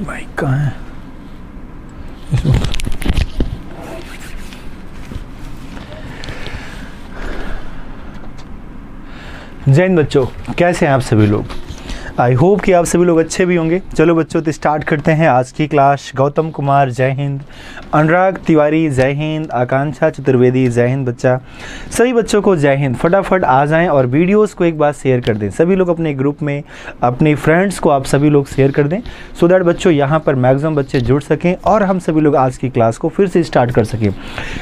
Mic कहाँ है? जय हिंद बच्चों, कैसे हैं आप सभी लोग? आई होप कि आप सभी लोग अच्छे भी होंगे। चलो बच्चों, तो स्टार्ट करते हैं आज की क्लास। गौतम कुमार जय हिंद, अनुराग तिवारी जय हिंद, आकांक्षा चतुर्वेदी जय हिंद। बच्चा सभी बच्चों को जय हिंद। फटाफट आ जाएं और वीडियोस को एक बार शेयर कर दें। सभी लोग अपने ग्रुप में अपने फ्रेंड्स को आप सभी लोग शेयर कर दें, सो दैट बच्चों यहाँ पर मैक्सिमम बच्चे जुड़ सकें और हम सभी लोग आज की क्लास को फिर से स्टार्ट कर सकें।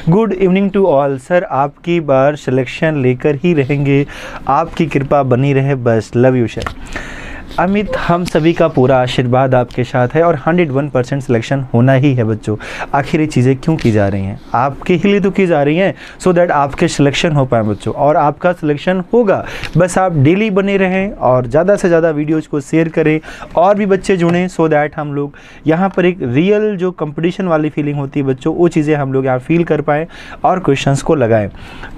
Good evening to all. Sir आपकी बार सिलेक्शन लेकर ही रहेंगे, आपकी कृपा बनी रहे बस। Love you sir. अमित, हम सभी का पूरा आशीर्वाद आपके साथ है और 101% सिलेक्शन होना ही है बच्चों। आखिर ये चीज़ें क्यों की जा रही हैं? आपके ही लिए तो की जा रही हैं, सो दैट आपके सिलेक्शन हो पाए बच्चों, और आपका सिलेक्शन होगा। बस आप डेली बने रहें और ज़्यादा से ज़्यादा वीडियोज़ को शेयर करें और भी बच्चे जुड़ें, सो दैट हम लोग यहाँ पर एक रियल जो कंपटीशन वाली फीलिंग होती है बच्चों, वो चीज़ें हम लोग यहाँ फील कर पाएँ और क्वेश्चंस को लगाएं।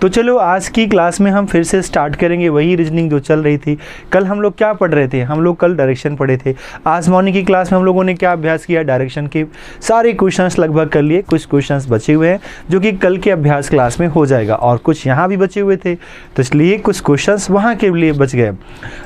तो चलो आज की क्लास में हम फिर से स्टार्ट करेंगे वही रीजनिंग जो चल रही थी। कल हम लोग क्या पढ़ रहे थे? हम लोग कल डायरेक्शन पढ़े थे। आज मॉर्निंग की क्लास में हम लोगों ने क्या अभ्यास किया? डायरेक्शन के सारे क्वेश्चंस लगभग कर लिए। कुछ क्वेश्चंस बचे हुए हैं जो कि कल के अभ्यास क्लास में हो जाएगा, और कुछ यहाँ भी बचे हुए थे, तो इसलिए कुछ क्वेश्चंस वहाँ के लिए बच गए।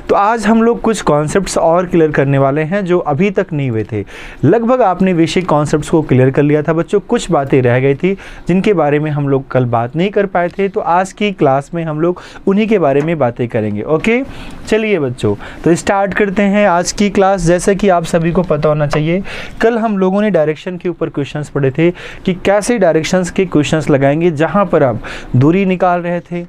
तो आज हम लोग कुछ कॉन्सेप्ट्स और क्लियर करने वाले हैं जो अभी तक नहीं हुए थे। लगभग आपने बेसिक कॉन्सेप्ट्स को क्लियर कर लिया था बच्चों। कुछ बातें रह गई थी जिनके बारे में हम लोग कल बात नहीं कर पाए थे, तो आज की क्लास में हम लोग उन्हीं के बारे में बातें करेंगे। ओके, चलिए बच्चों, तो स्टार्ट करते हैं आज की क्लास। जैसे कि आप सभी को पता होना चाहिए, कल हम लोगों ने डायरेक्शन के ऊपर क्वेश्चंस पढ़े थे कि कैसे डायरेक्शंस के क्वेश्चंस लगाएंगे। जहां पर आप दूरी निकाल रहे थे,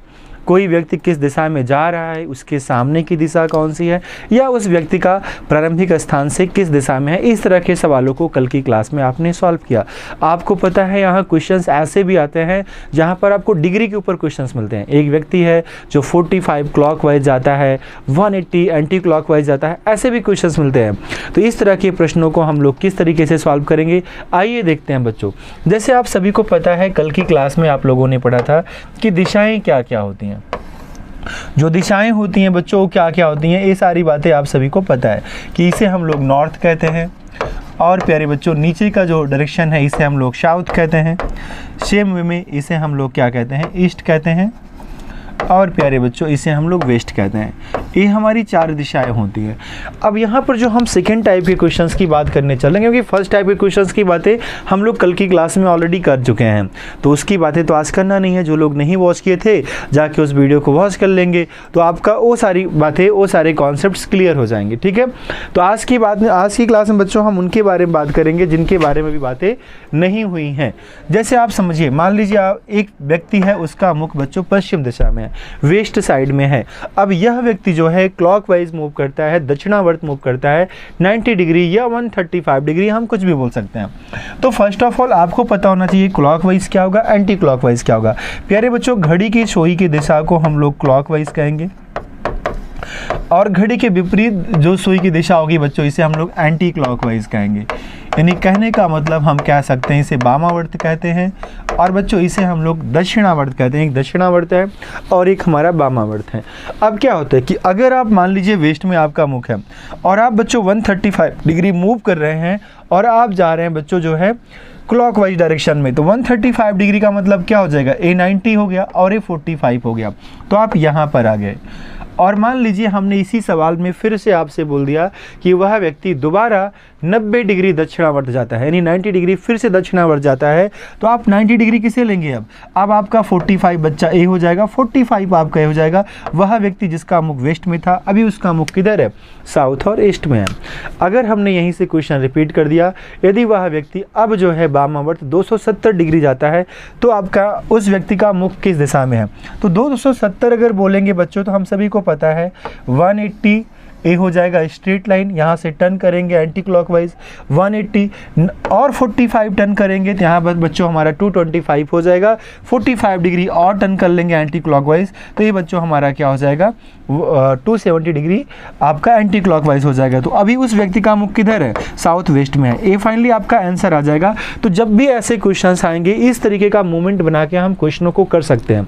कोई व्यक्ति किस दिशा में जा रहा है, उसके सामने की दिशा कौन सी है, या उस व्यक्ति का प्रारंभिक स्थान से किस दिशा में है, इस तरह के सवालों को कल की क्लास में आपने सॉल्व किया। आपको पता है यहाँ क्वेश्चंस ऐसे भी आते हैं जहाँ पर आपको डिग्री के ऊपर क्वेश्चंस मिलते हैं। एक व्यक्ति है जो 45 क्लॉकवाइज जाता है, 180 एंटी क्लॉकवाइज जाता है, ऐसे भी क्वेश्चंस मिलते हैं। तो इस तरह के प्रश्नों को हम लोग किस तरीके से सॉल्व करेंगे, आइए देखते हैं बच्चों। जैसे आप सभी को पता है, कल की क्लास में आप लोगों ने पढ़ा था कि दिशाएं क्या क्या होती हैं। जो दिशाएं होती हैं बच्चों, क्या क्या होती हैं, ये सारी बातें आप सभी को पता है कि इसे हम लोग नॉर्थ कहते हैं, और प्यारे बच्चों नीचे का जो डायरेक्शन है इसे हम लोग साउथ कहते हैं। सेम वे में इसे हम लोग क्या कहते हैं? ईस्ट कहते हैं, और प्यारे बच्चों इसे हम लोग वेस्ट कहते हैं। ये हमारी चार दिशाएं होती हैं। अब यहाँ पर जो हम सेकेंड टाइप के क्वेश्चंस की बात करने चलेंगे, क्योंकि फर्स्ट टाइप के क्वेश्चंस की बातें हम लोग कल की क्लास में ऑलरेडी कर चुके हैं, तो उसकी बातें तो आज करना नहीं है। जो लोग नहीं वॉच किए थे, जाके उस वीडियो को वॉच कर लेंगे, तो आपका वो सारी बातें, वो सारे कॉन्सेप्ट्स क्लियर हो जाएंगे। ठीक है, तो आज की बात में, आज की क्लास में बच्चों हम उनके बारे में बात करेंगे जिनके बारे में भी बातें नहीं हुई हैं। जैसे आप समझिए, मान लीजिए आप एक व्यक्ति है, उसका मुख बच्चों पश्चिम दिशा में है, वेस्ट साइड में है। अब यह व्यक्ति जो है क्लॉकवाइज मूव करता है, दक्षिणावर्त मूव करता है, 90 डिग्री या 135 डिग्री, हम कुछ भी बोल सकते हैं। तो फर्स्ट ऑफ ऑल आपको पता होना चाहिए क्लॉकवाइज क्या होगा, एंटी क्लॉकवाइज क्या होगा। प्यारे बच्चों, घड़ी की सुई की दिशा को हम लोग क्लॉकवाइज कहेंगे, और घड़ी के विपरीत जो सुई की दिशा होगी बच्चों, इसे हम लोग एंटी क्लॉकवाइज कहेंगे। यानी कहने का मतलब हम कह सकते हैं इसे वामावर्त कहते हैं, और बच्चों इसे हम लोग दक्षिणावर्त कहते हैं। एक दक्षिणावर्त है और एक हमारा वामावर्त है। अब क्या होता है कि अगर आप मान लीजिए वेस्ट में आपका मुख है और आप बच्चों 135 डिग्री मूव कर रहे हैं और आप जा रहे हैं बच्चों जो है क्लॉकवाइज डायरेक्शन में, तो 135 डिग्री का मतलब क्या हो जाएगा? ए 90 हो गया और ए 45 हो गया, तो आप यहाँ पर आ गए। और मान लीजिए हमने इसी सवाल में फिर से आपसे बोल दिया कि वह व्यक्ति दोबारा 90 डिग्री दक्षिणावर्त जाता है, यानी 90 डिग्री फिर से दक्षिणावर्त जाता है, तो आप 90 डिग्री किसे लेंगे? अब आपका 45 बच्चा ए हो जाएगा, 45 आपका ए हो जाएगा। वह व्यक्ति जिसका मुख वेस्ट में था, अभी उसका मुख किधर है? साउथ और ईस्ट में है। अगर हमने यहीं से क्वेश्चन रिपीट कर दिया, यदि वह व्यक्ति अब जो है वामावर्त 270 डिग्री जाता है, तो आपका उस व्यक्ति का मुख किस दिशा में है? तो 270 अगर बोलेंगे बच्चों, तो हम सभी को पता है 180 ए हो जाएगा स्ट्रेट लाइन, यहाँ से टर्न करेंगे एंटी क्लॉकवाइज, 180 और 45 टर्न करेंगे, तो यहाँ पर बच्चों हमारा 225 हो जाएगा। 45 डिग्री और टर्न कर लेंगे एंटी क्लॉकवाइज, तो ये बच्चों हमारा क्या हो जाएगा? 270 डिग्री आपका एंटी क्लॉकवाइज हो जाएगा। तो अभी उस व्यक्ति का मुख किधर है? साउथ वेस्ट में है। ए फाइनली आपका आंसर आ जाएगा। तो जब भी ऐसे क्वेश्चंस आएंगे, इस तरीके का मूवमेंट बना के हम क्वेश्चनों को कर सकते हैं,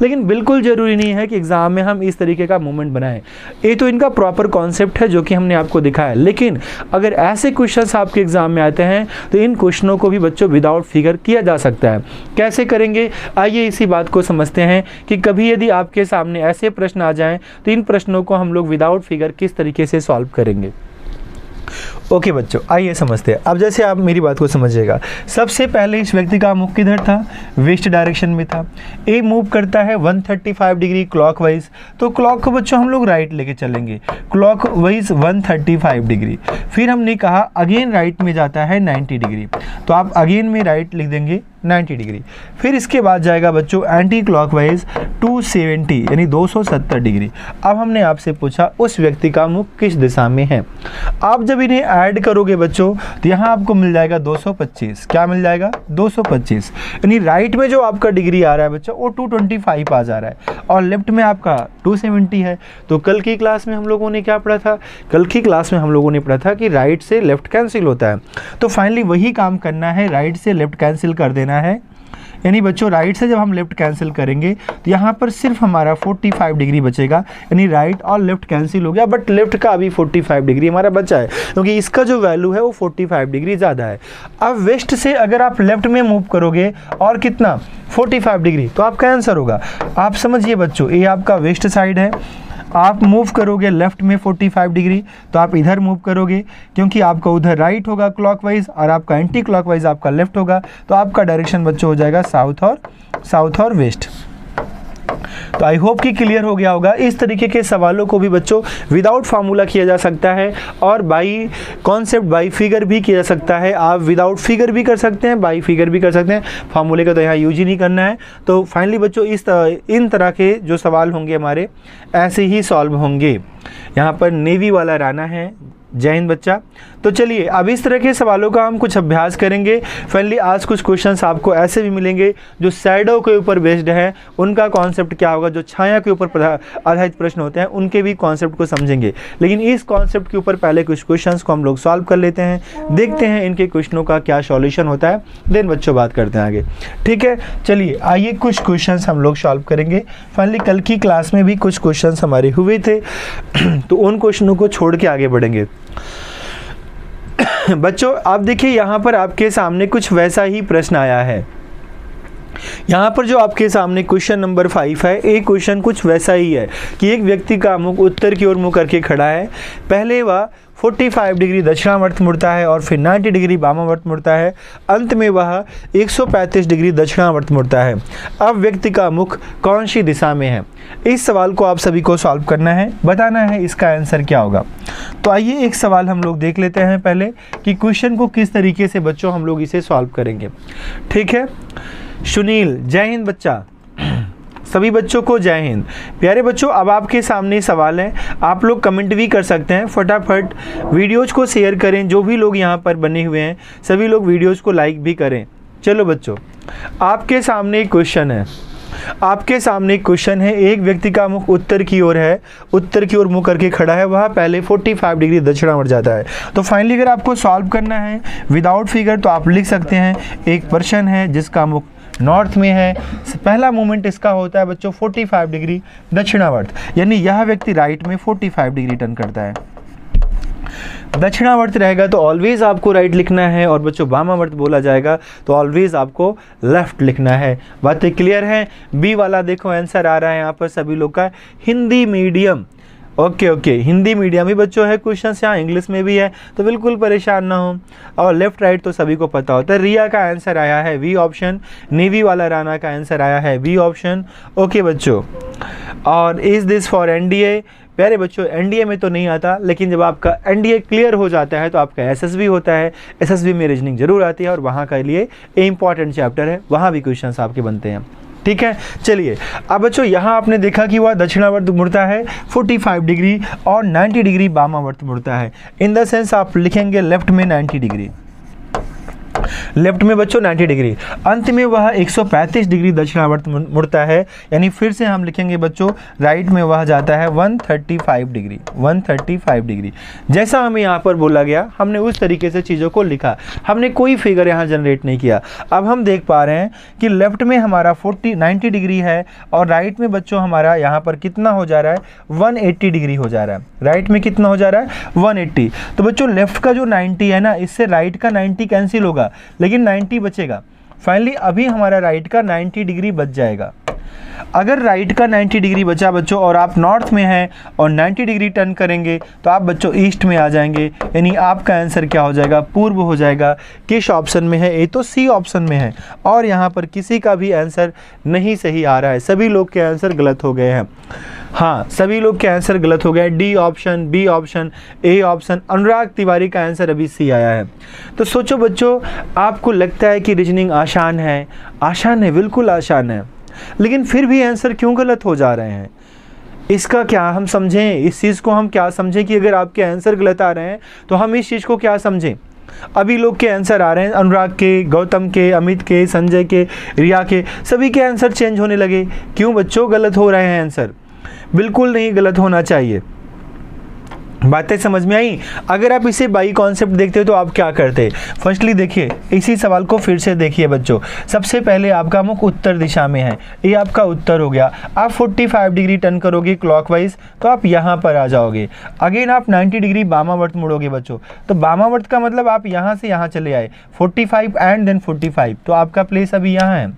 लेकिन बिल्कुल जरूरी नहीं है कि एग्जाम में हम इस तरीके का मूवमेंट बनाएं। ये तो इनका प्रॉपर कॉन्सेप्ट है जो कि हमने आपको दिखाया। लेकिन अगर ऐसे क्वेश्चंस आपके एग्जाम में आते हैं तो इन क्वेश्चनों को भी बच्चों विदाउट फिगर किया जा सकता है। कैसे करेंगे, आइए इसी बात को समझते हैं कि कभी यदि आपके सामने ऐसे प्रश्न आ जाएं तो इन प्रश्नों को हम लोग विदाउट फिगर किस तरीके से सॉल्व करेंगे। ओके बच्चों, आइए समझते हैं। अब जैसे आप मेरी बात को समझिएगा, सबसे पहले इस व्यक्ति का मुख किधर था, वेस्ट डायरेक्शन में था। ए मूव करता है 135 डिग्री क्लॉकवाइज, तो क्लॉक को बच्चों हम लोग राइट लेके चलेंगे, क्लॉकवाइज 135 डिग्री। फिर हमने कहा अगेन राइट में जाता है 90 डिग्री, तो आप अगेन में राइट लिख देंगे 90 डिग्री। फिर इसके बाद जाएगा बच्चों एंटी क्लॉकवाइज 270 यानी 270 डिग्री। अब हमने आपसे पूछा उस व्यक्ति का मुख किस दिशा में है। आप जब इन्हें ऐड करोगे बच्चों तो यहाँ आपको मिल जाएगा 225। क्या मिल जाएगा, 225। यानी राइट में जो आपका डिग्री आ रहा है बच्चों वो 225 आ जा रहा है और लेफ्ट में आपका 270 है। तो कल की क्लास में हम लोगों ने क्या पढ़ा था, कल की क्लास में हम लोगों ने पढ़ा था कि राइट से लेफ्ट कैंसिल होता है। तो फाइनली वही काम करना है, राइट से लेफ्ट कैंसिल कर देना है। यानी बच्चों राइट से जब हम लेफ्ट कैंसिल करेंगे तो यहाँ पर सिर्फ हमारा 45 डिग्री बचेगा, यानी राइट और लेफ्ट कैंसिल हो गया, बट लेफ्ट का अभी 45 डिग्री हमारा बचा है क्योंकि इसका जो वैल्यू है वो 45 डिग्री ज़्यादा है। अब वेस्ट से अगर आप लेफ्ट में मूव करोगे और कितना 45 डिग्री, तो आपका आंसर होगा, आप समझिए बच्चों, ये आपका वेस्ट साइड है, आप मूव करोगे लेफ्ट में 45 डिग्री तो आप इधर मूव करोगे क्योंकि आपका उधर राइट होगा क्लॉकवाइज और आपका एंटी क्लॉकवाइज आपका लेफ्ट होगा, तो आपका डायरेक्शन बच्चों हो जाएगा साउथ और वेस्ट। तो आई होप कि क्लियर हो गया होगा। इस तरीके के सवालों को भी बच्चों विदाउट फार्मूला किया जा सकता है और बाई कॉन्सेप्ट बाई फिगर भी किया जा सकता है। आप विदाउट फिगर भी कर सकते हैं, बाई फिगर भी कर सकते हैं, फार्मूले का तो यहाँ यूज ही नहीं करना है। तो फाइनली बच्चों इन तरह के जो सवाल होंगे हमारे ऐसे ही सॉल्व होंगे। यहाँ पर नेवी वाला राना है, जय हिंद बच्चा। तो चलिए अब इस तरह के सवालों का हम कुछ अभ्यास करेंगे। फाइनली आज कुछ क्वेश्चंस आपको ऐसे भी मिलेंगे जो शैडो के ऊपर बेस्ड है, उनका कॉन्सेप्ट क्या होगा, जो छाया के ऊपर आधारित प्रश्न होते हैं उनके भी कॉन्सेप्ट को समझेंगे। लेकिन इस कॉन्सेप्ट के ऊपर पहले कुछ क्वेश्चंस को हम लोग सॉल्व कर लेते हैं, देखते हैं इनके क्वेश्चनों का क्या सॉल्यूशन होता है, देन बच्चों बात करते हैं आगे। ठीक है, चलिए आइए कुछ क्वेश्चंस हम लोग सॉल्व करेंगे। फाइनली कल की क्लास में भी कुछ क्वेश्चंस हमारे हुए थे तो उन क्वेश्चनों को छोड़ के आगे बढ़ेंगे। बच्चों आप देखिए यहाँ पर आपके सामने कुछ वैसा ही प्रश्न आया है। यहाँ पर जो आपके सामने क्वेश्चन नंबर 5 है, एक क्वेश्चन कुछ वैसा ही है कि एक व्यक्ति का मुख उत्तर की ओर मुँह करके खड़ा है। पहले वह 45 डिग्री दक्षिणावर्त मुड़ता है और फिर 90 डिग्री वामावर्त मुड़ता है, अंत में वह 135 डिग्री दक्षिणावर्त मुड़ता है। अब व्यक्ति का मुख कौन सी दिशा में है। इस सवाल को आप सभी को सॉल्व करना है, बताना है इसका आंसर क्या होगा। तो आइए एक सवाल हम लोग देख लेते हैं पहले कि क्वेश्चन को किस तरीके से बच्चों हम लोग इसे सॉल्व करेंगे। ठीक है, सुनील जय हिंद बच्चा, सभी बच्चों को जय हिंद। प्यारे बच्चों अब आपके सामने सवाल है, आप लोग कमेंट भी कर सकते हैं, फटाफट वीडियोज़ को शेयर करें। जो भी लोग यहाँ पर बने हुए हैं सभी लोग वीडियोज़ को लाइक भी करें। चलो बच्चों आपके सामने एक क्वेश्चन है, आपके सामने एक क्वेश्चन है, एक व्यक्ति का मुख उत्तर की ओर है, उत्तर की ओर मुँह करके खड़ा है, वह पहले 45 डिग्री दक्षिणावर्त जाता है। तो फाइनली अगर आपको सॉल्व करना है विदाउट फिगर तो आप लिख सकते हैं एक पर्सन है जिसका मुख नॉर्थ में है, पहला मूवमेंट इसका होता है बच्चों 45 डिग्री दक्षिणावर्त, यानी यह व्यक्ति राइट में 45 डिग्री टर्न करता है। दक्षिणावर्त रहेगा तो ऑलवेज आपको राइट लिखना है और बच्चों वामावर्त बोला जाएगा तो ऑलवेज आपको लेफ्ट लिखना है। बातें क्लियर हैं। बी वाला देखो आंसर आ रहा है यहाँ पर सभी लोग का, Hindi medium. Okay Hindi medium ही बच्चों है, क्वेश्चन यहाँ इंग्लिश में भी है तो बिल्कुल परेशान ना हो। और लेफ्ट राइट तो सभी को पता होता है। रिया का आंसर आया है वी ऑप्शन, नेवी वाला राना का आंसर आया है वी ऑप्शन। ओके बच्चों, और इज दिस फॉर एनडीए। प्यारे बच्चों एनडीए में तो नहीं आता, लेकिन जब आपका एनडीए क्लियर हो जाता है तो आपका एसएसबी होता है, एसएसबी में रीजनिंग जरूर आती है और वहाँ के लिए इंपॉर्टेंट चैप्टर है, वहाँ भी क्वेश्चन आपके बनते हैं। ठीक है, चलिए अब बच्चों यहाँ आपने देखा कि वह दक्षिणावर्त मुड़ता है 45 डिग्री और 90 डिग्री वामावर्त मुड़ता है। इन द सेंस आप लिखेंगे लेफ्ट में 90 डिग्री। लेफ्ट में बच्चों 90 डिग्री, अंत में वह 135 डिग्री दक्षिणावर्त मुड़ता है, यानी फिर से हम लिखेंगे बच्चों राइट में वह जाता है 135 डिग्री, 135 डिग्री। जैसा हमें यहाँ पर बोला गया हमने उस तरीके से चीज़ों को लिखा, हमने कोई फिगर यहाँ जनरेट नहीं किया। अब हम देख पा रहे हैं कि लेफ्ट में हमारा 90 डिग्री है और राइट में बच्चों हमारा यहाँ पर कितना हो जा रहा है, 180 डिग्री हो जा रहा है। राइट में कितना हो जा रहा है, 180। तो बच्चों लेफ्ट का जो 90 है ना, इससे राइट का 90 कैंसिल होगा, लेकिन 90 बचेगा। फाइनली अभी हमारा राइट का 90 डिग्री बच जाएगा। अगर राइट का 90 डिग्री बचा बच्चों और आप नॉर्थ में हैं और 90 डिग्री टर्न करेंगे तो आप बच्चों ईस्ट में आ जाएंगे, यानी आपका आंसर क्या हो जाएगा, पूर्व हो जाएगा। किस ऑप्शन में है, ये तो सी ऑप्शन में है और यहाँ पर किसी का भी आंसर नहीं सही आ रहा है, सभी लोग के आंसर गलत हो गए हैं। हाँ, सभी लोग के आंसर गलत हो गए, D option, B option, A option. Anurag Tiwari का आंसर अभी सी आया है। तो सोचो बच्चों, आपको लगता है कि रीजनिंग आसान है, आसान है, बिल्कुल आसान है, लेकिन फिर भी आंसर क्यों गलत हो जा रहे हैं? इसका क्या हम समझें, इस चीज़ को हम क्या समझें कि अगर आपके आंसर गलत आ रहे हैं तो हम इस चीज़ को क्या समझें? अभी लोग के आंसर आ रहे हैं, अनुराग के, गौतम के, अमित के, संजय के, रिया के, सभी के आंसर चेंज होने लगे। क्यों बच्चों गलत हो रहे हैं आंसर? बिल्कुल नहीं गलत होना चाहिए। बातें समझ में आई? अगर आप इसे बाई कॉन्सेप्ट देखते हो तो आप क्या करते? फर्स्टली देखिए, इसी सवाल को फिर से देखिए बच्चों। सबसे पहले आपका मुख उत्तर दिशा में है, ये आपका उत्तर हो गया। आप 45 डिग्री टर्न करोगे क्लॉकवाइज तो आप यहाँ पर आ जाओगे। अगेन आप 90 डिग्री वामावर्त मुड़ोगे बच्चों, तो वामावर्त का मतलब आप यहाँ से यहाँ चले आए, 45 एंड देन 45, तो आपका प्लेस अभी यहाँ है।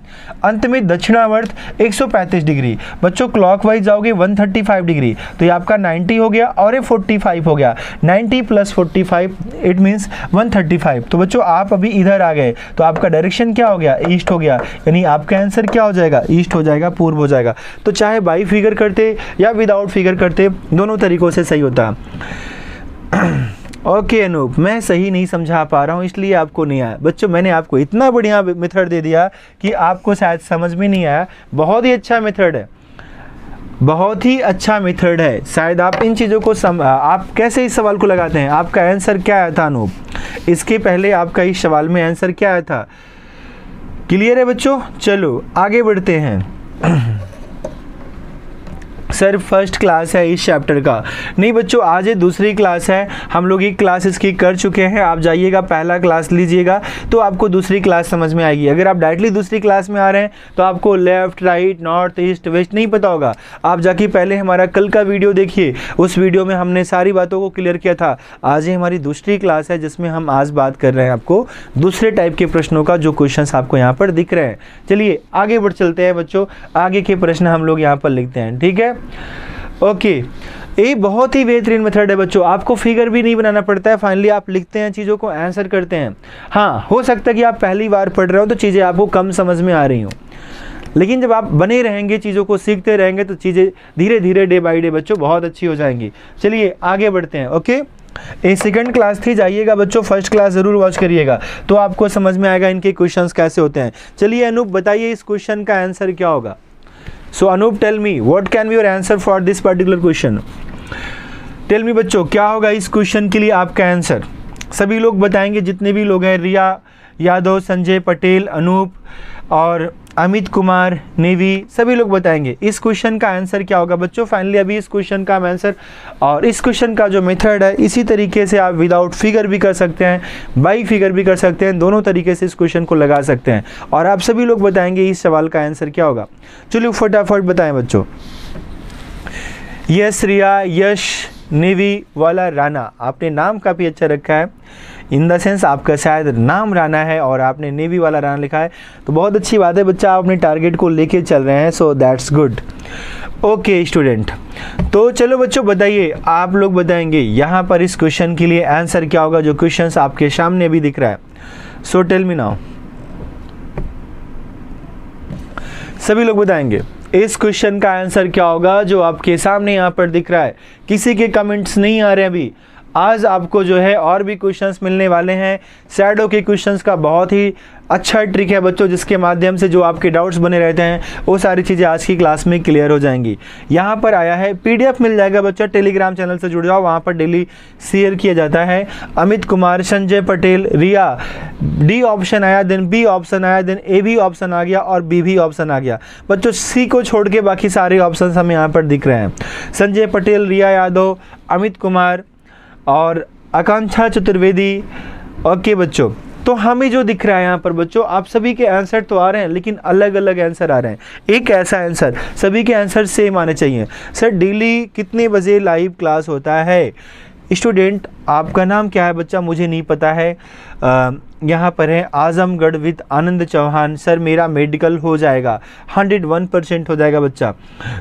अंत में दक्षिणावर्त 135 डिग्री, बच्चों क्लॉकवाइज जाओगे 135 डिग्री, तो ये आपका 90 हो गया और ये 45 हो गया। 90 प्लस 45 इट मीन्स 135। तो बच्चों आप अभी इधर आ गए, तो आपका डायरेक्शन क्या हो गया, ईस्ट हो गया, यानी आपका आंसर क्या हो जाएगा, ईस्ट हो जाएगा, पूर्व हो जाएगा। तो चाहे बाई फिगर करते या विदाउट फिगर करते, दोनों तरीकों से सही होता। ओके अनूप, मैं सही नहीं समझा पा रहा हूँ इसलिए आपको नहीं आया। बच्चों मैंने आपको इतना बढ़िया मेथड दे दिया कि आपको शायद समझ में नहीं आया। बहुत ही अच्छा मेथड है, बहुत ही अच्छा मेथड है। शायद आप इन चीज़ों को आप कैसे इस सवाल को लगाते हैं? आपका आंसर क्या आया था अनूप? इसके पहले आपका इस सवाल में आंसर क्या आया था? क्लियर है बच्चों? चलो आगे बढ़ते हैं। सर फर्स्ट क्लास है इस चैप्टर का। नहीं बच्चों, आज ये दूसरी क्लास है, हम लोग एक क्लास इसकी कर चुके हैं। आप जाइएगा पहला क्लास लीजिएगा तो आपको दूसरी क्लास समझ में आएगी। अगर आप डायरेक्टली दूसरी क्लास में आ रहे हैं तो आपको left, right, north, east, west नहीं पता होगा। आप जाके पहले हमारा कल का वीडियो देखिए, उस वीडियो में हमने सारी बातों को क्लियर किया था। आज ये हमारी दूसरी क्लास है जिसमें हम आज बात कर रहे हैं आपको दूसरे टाइप के प्रश्नों का, जो क्वेश्चंस आपको यहाँ पर दिख रहे हैं। चलिए आगे बढ़ चलते हैं बच्चों, आगे के प्रश्न हम लोग यहाँ पर लिखते हैं, ठीक है? ओके, ये बहुत ही बेहतरीन मेथड है बच्चों, आपको फिगर भी नहीं बनाना पड़ता है। फाइनली आप लिखते हैं चीज़ों को, आंसर करते हैं। हाँ, हो सकता है कि आप पहली बार पढ़ रहे हो तो चीज़ें आपको कम समझ में आ रही हो, लेकिन जब आप बने रहेंगे, चीज़ों को सीखते रहेंगे तो चीज़ें धीरे धीरे डे बाय डे बच्चों बहुत अच्छी हो जाएंगी। चलिए आगे बढ़ते हैं। ओके, ये सेकंड क्लास थी, जाइएगा बच्चों, फर्स्ट क्लास ज़रूर वॉच करिएगा तो आपको समझ में आएगा इनके क्वेश्चंस कैसे होते हैं। चलिए अनूप बताइए इस क्वेश्चन का आंसर क्या होगा? So Anup, tell me what can be your answer for this particular question? Tell me बच्चों, क्या होगा इस क्वेश्चन के लिए आपका आंसर? सभी लोग बताएंगे, जितने भी लोग हैं, रिया यादव, संजय पटेल, अनूप और अमित कुमार, नेवी, सभी लोग बताएंगे इस क्वेश्चन का आंसर क्या होगा बच्चों। फाइनली अभी इस क्वेश्चन का आंसर और इस क्वेश्चन का जो मेथड है, इसी तरीके से आप विदाउट फिगर भी कर सकते हैं, बाई फिगर भी कर सकते हैं, दोनों तरीके से इस क्वेश्चन को लगा सकते हैं और आप सभी लोग बताएंगे इस सवाल का आंसर क्या होगा। चलिए फटाफट बताएं बच्चों। यस रिया, यश, नेवी वाला राणा, आपने नाम काफ़ी अच्छा रखा है, इन द सेंस आपका शायद नाम राणा है और आपने नेवी वाला राणा लिखा है, तो बहुत अच्छी बात है बच्चा, आप अपने टारगेट को लेके चल रहे हैं, so that's good. Okay student, तो चलो बच्चों बताइए, आप लोग बताएंगे यहाँ पर इस क्वेश्चन के लिए आंसर क्या होगा, जो क्वेश्चन आपके सामने भी दिख रहा है। सो टेल मी नाउ, सभी लोग बताएंगे इस क्वेश्चन का आंसर क्या होगा जो आपके सामने यहाँ पर दिख रहा है। किसी के कमेंट्स नहीं आ रहे अभी, आज आपको जो है और भी क्वेश्चंस मिलने वाले हैं। शैडो के क्वेश्चंस का बहुत ही अच्छा ट्रिक है बच्चों, जिसके माध्यम से जो आपके डाउट्स बने रहते हैं वो सारी चीज़ें आज की क्लास में क्लियर हो जाएंगी। यहाँ पर आया है PDF मिल जाएगा बच्चों, टेलीग्राम चैनल से जुड़ जाओ, वहाँ पर डेली शेयर किया जाता है। अमित कुमार, संजय पटेल, रिया, डी ऑप्शन आया, देन बी ऑप्शन आया, देन ए भी ऑप्शन आ गया और बी भी ऑप्शन आ गया बच्चों। सी को छोड़ के बाकी सारे ऑप्शन हमें यहाँ पर दिख रहे हैं। संजय पटेल, रिया यादव, अमित कुमार और आकांक्षा चतुर्वेदी। ओके बच्चों, तो हमें जो दिख रहा है यहाँ पर बच्चों, आप सभी के आंसर तो आ रहे हैं लेकिन अलग अलग आंसर आ रहे हैं। एक ऐसा आंसर, सभी के आंसर सेम आने चाहिए। सर डेली कितने बजे लाइव क्लास होता है? स्टूडेंट आपका नाम क्या है बच्चा? मुझे नहीं पता है। यहाँ पर है आजमगढ़ विद आनंद चौहान। सर मेरा मेडिकल हो जाएगा, 101% हो जाएगा बच्चा।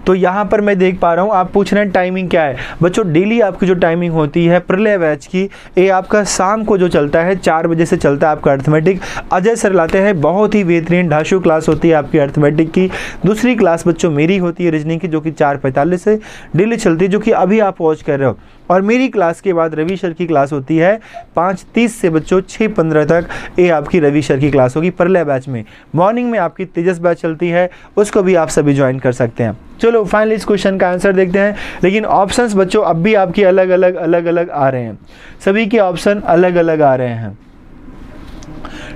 तो यहाँ पर मैं देख पा रहा हूँ आप पूछ रहे हैं टाइमिंग क्या है बच्चों। डेली आपकी जो टाइमिंग होती है प्रलय बैच की, ये आपका शाम को जो चलता है 4 बजे से चलता है आपका अर्थमेटिक। अजय सर लाते हैं, बहुत ही बेहतरीन ढाशु क्लास होती है आपकी अर्थमेटिक की। दूसरी क्लास बच्चों मेरी होती है रीजनिंग की, जो कि 4:45 से डेली चलती है, जो कि अभी आप वॉच कर रहे हो। और मेरी क्लास के बाद रवि सर की क्लास होती है 5:30 से बच्चों 6:15 तक। ये आपकी रवि सर की क्लास होगी प्रलय बैच में। मॉर्निंग में आपकी तेजस बैच चलती है, उसको भी आप सभी ज्वाइन कर सकते हैं। चलो फाइनली इस क्वेश्चन का आंसर देखते हैं। लेकिन ऑप्शंस बच्चों अब भी आपके अलग अलग आ रहे हैं, सभी के ऑप्शन अलग अलग आ रहे हैं।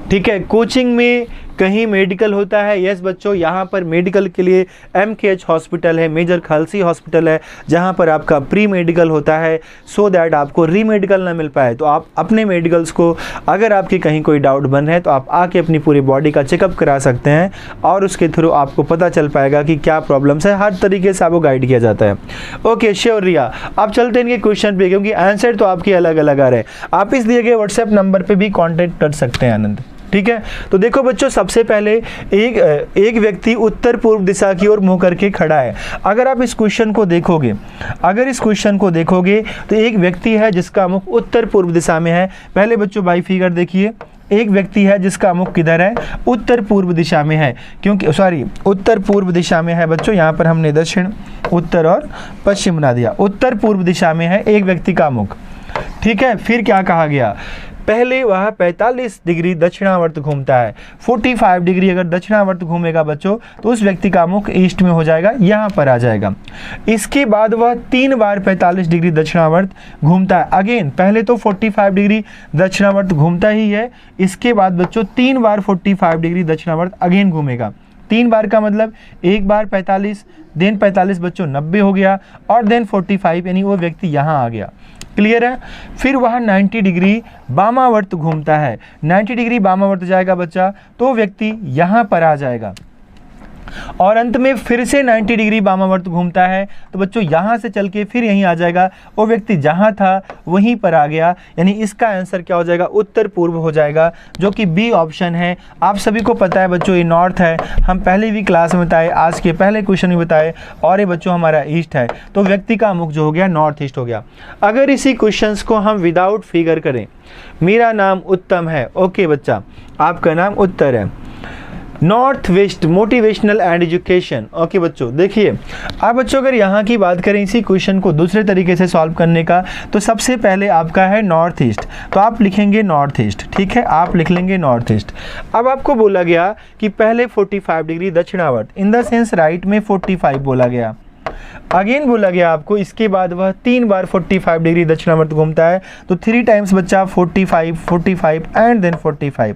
ठीक है, कोचिंग में कहीं मेडिकल होता है? यस बच्चों, यहाँ पर मेडिकल के लिए MKH हॉस्पिटल है, मेजर खालसी हॉस्पिटल है, जहाँ पर आपका प्री मेडिकल होता है, सो दैट आपको री मेडिकल ना मिल पाए। तो आप अपने मेडिकल्स को, अगर आपके कहीं कोई डाउट बन रहा है तो आप आके अपनी पूरी बॉडी का चेकअप करा सकते हैं और उसके थ्रू आपको पता चल पाएगा कि क्या प्रॉब्लम्स है। हर तरीके से आपको गाइड किया जाता है। ओके श्योर रिया, आप चलते हैं इनके क्वेश्चन पे, क्योंकि आंसर तो आपके अलग अलग आ रहे हैं। आप इस दिए गए व्हाट्सएप नंबर पर भी कॉन्टेक्ट कर सकते हैं आनंद। ठीक है, तो देखो बच्चों, सबसे पहले एक व्यक्ति उत्तर पूर्व दिशा की ओर मुंह करके खड़ा है। अगर आप इस क्वेश्चन को देखोगे, तो एक व्यक्ति है जिसका मुख उत्तर पूर्व दिशा में है। पहले बच्चों बाई फिगर देखिए, एक व्यक्ति है जिसका मुख किधर है? उत्तर पूर्व दिशा में है, क्योंकि उत्तर पूर्व दिशा में है बच्चों। यहाँ पर हमने दक्षिण, उत्तर और पश्चिम बना दिया। उत्तर पूर्व दिशा में है एक व्यक्ति का मुख। ठीक है, फिर क्या कहा गया? पहले वह 45 डिग्री दक्षिणावर्त घूमता है। 45 डिग्री अगर दक्षिणावर्त घूमेगा बच्चों तो उस व्यक्ति का मुख ईस्ट में हो जाएगा, यहाँ पर आ जाएगा। इसके बाद वह 3 बार 45 डिग्री दक्षिणावर्त घूमता है। अगेन पहले तो 45 डिग्री दक्षिणावर्त घूमता ही है, इसके बाद बच्चों 3 बार 45 डिग्री दक्षिणावर्त अगेन घूमेगा। 3 बार का मतलब 1 बार 45, देन 45 बच्चों 90 हो गया, और देन 45 यानी वो व्यक्ति यहाँ आ गया। क्लियर है? फिर वह 90 डिग्री वामावर्त घूमता है। 90 डिग्री वामावर्त जाएगा बच्चा तो व्यक्ति यहाँ पर आ जाएगा, और अंत में फिर से 90 डिग्री वामावर्त घूमता है तो बच्चों यहाँ से चल के फिर यहीं आ जाएगा। वो व्यक्ति जहाँ था वहीं पर आ गया, यानी इसका आंसर क्या हो जाएगा? उत्तर पूर्व हो जाएगा, जो कि बी ऑप्शन है। आप सभी को पता है बच्चों ये नॉर्थ है, हम पहले भी क्लास में बताए, आज के पहले क्वेश्चन में बताए, और ये बच्चों हमारा ईस्ट है, तो व्यक्ति का मुख जो हो गया नॉर्थ ईस्ट हो गया। अगर इसी क्वेश्चन को हम विदाउट फिगर करें, मेरा नाम उत्तम है। ओके बच्चा, आपका नाम उत्तर है। North west motivational and education. Okay बच्चों, देखिए अब बच्चों अगर यहाँ की बात करें इसी क्वेश्चन को दूसरे तरीके से सॉल्व करने का, तो सबसे पहले आपका है नॉर्थ ईस्ट, तो आप लिखेंगे नॉर्थ ईस्ट। ठीक है, आप लिख लेंगे नॉर्थ ईस्ट। अब आपको बोला गया कि पहले 45 डिग्री दक्षिणावर्त, इन द सेंस राइट में 45 बोला गया। अगेन बोला गया आपको इसके बाद वह 3 बार 45 डिग्री दक्षिणावर्त घूमता है, तो 3 टाइम्स बच्चा 45 45 एंड देन 45।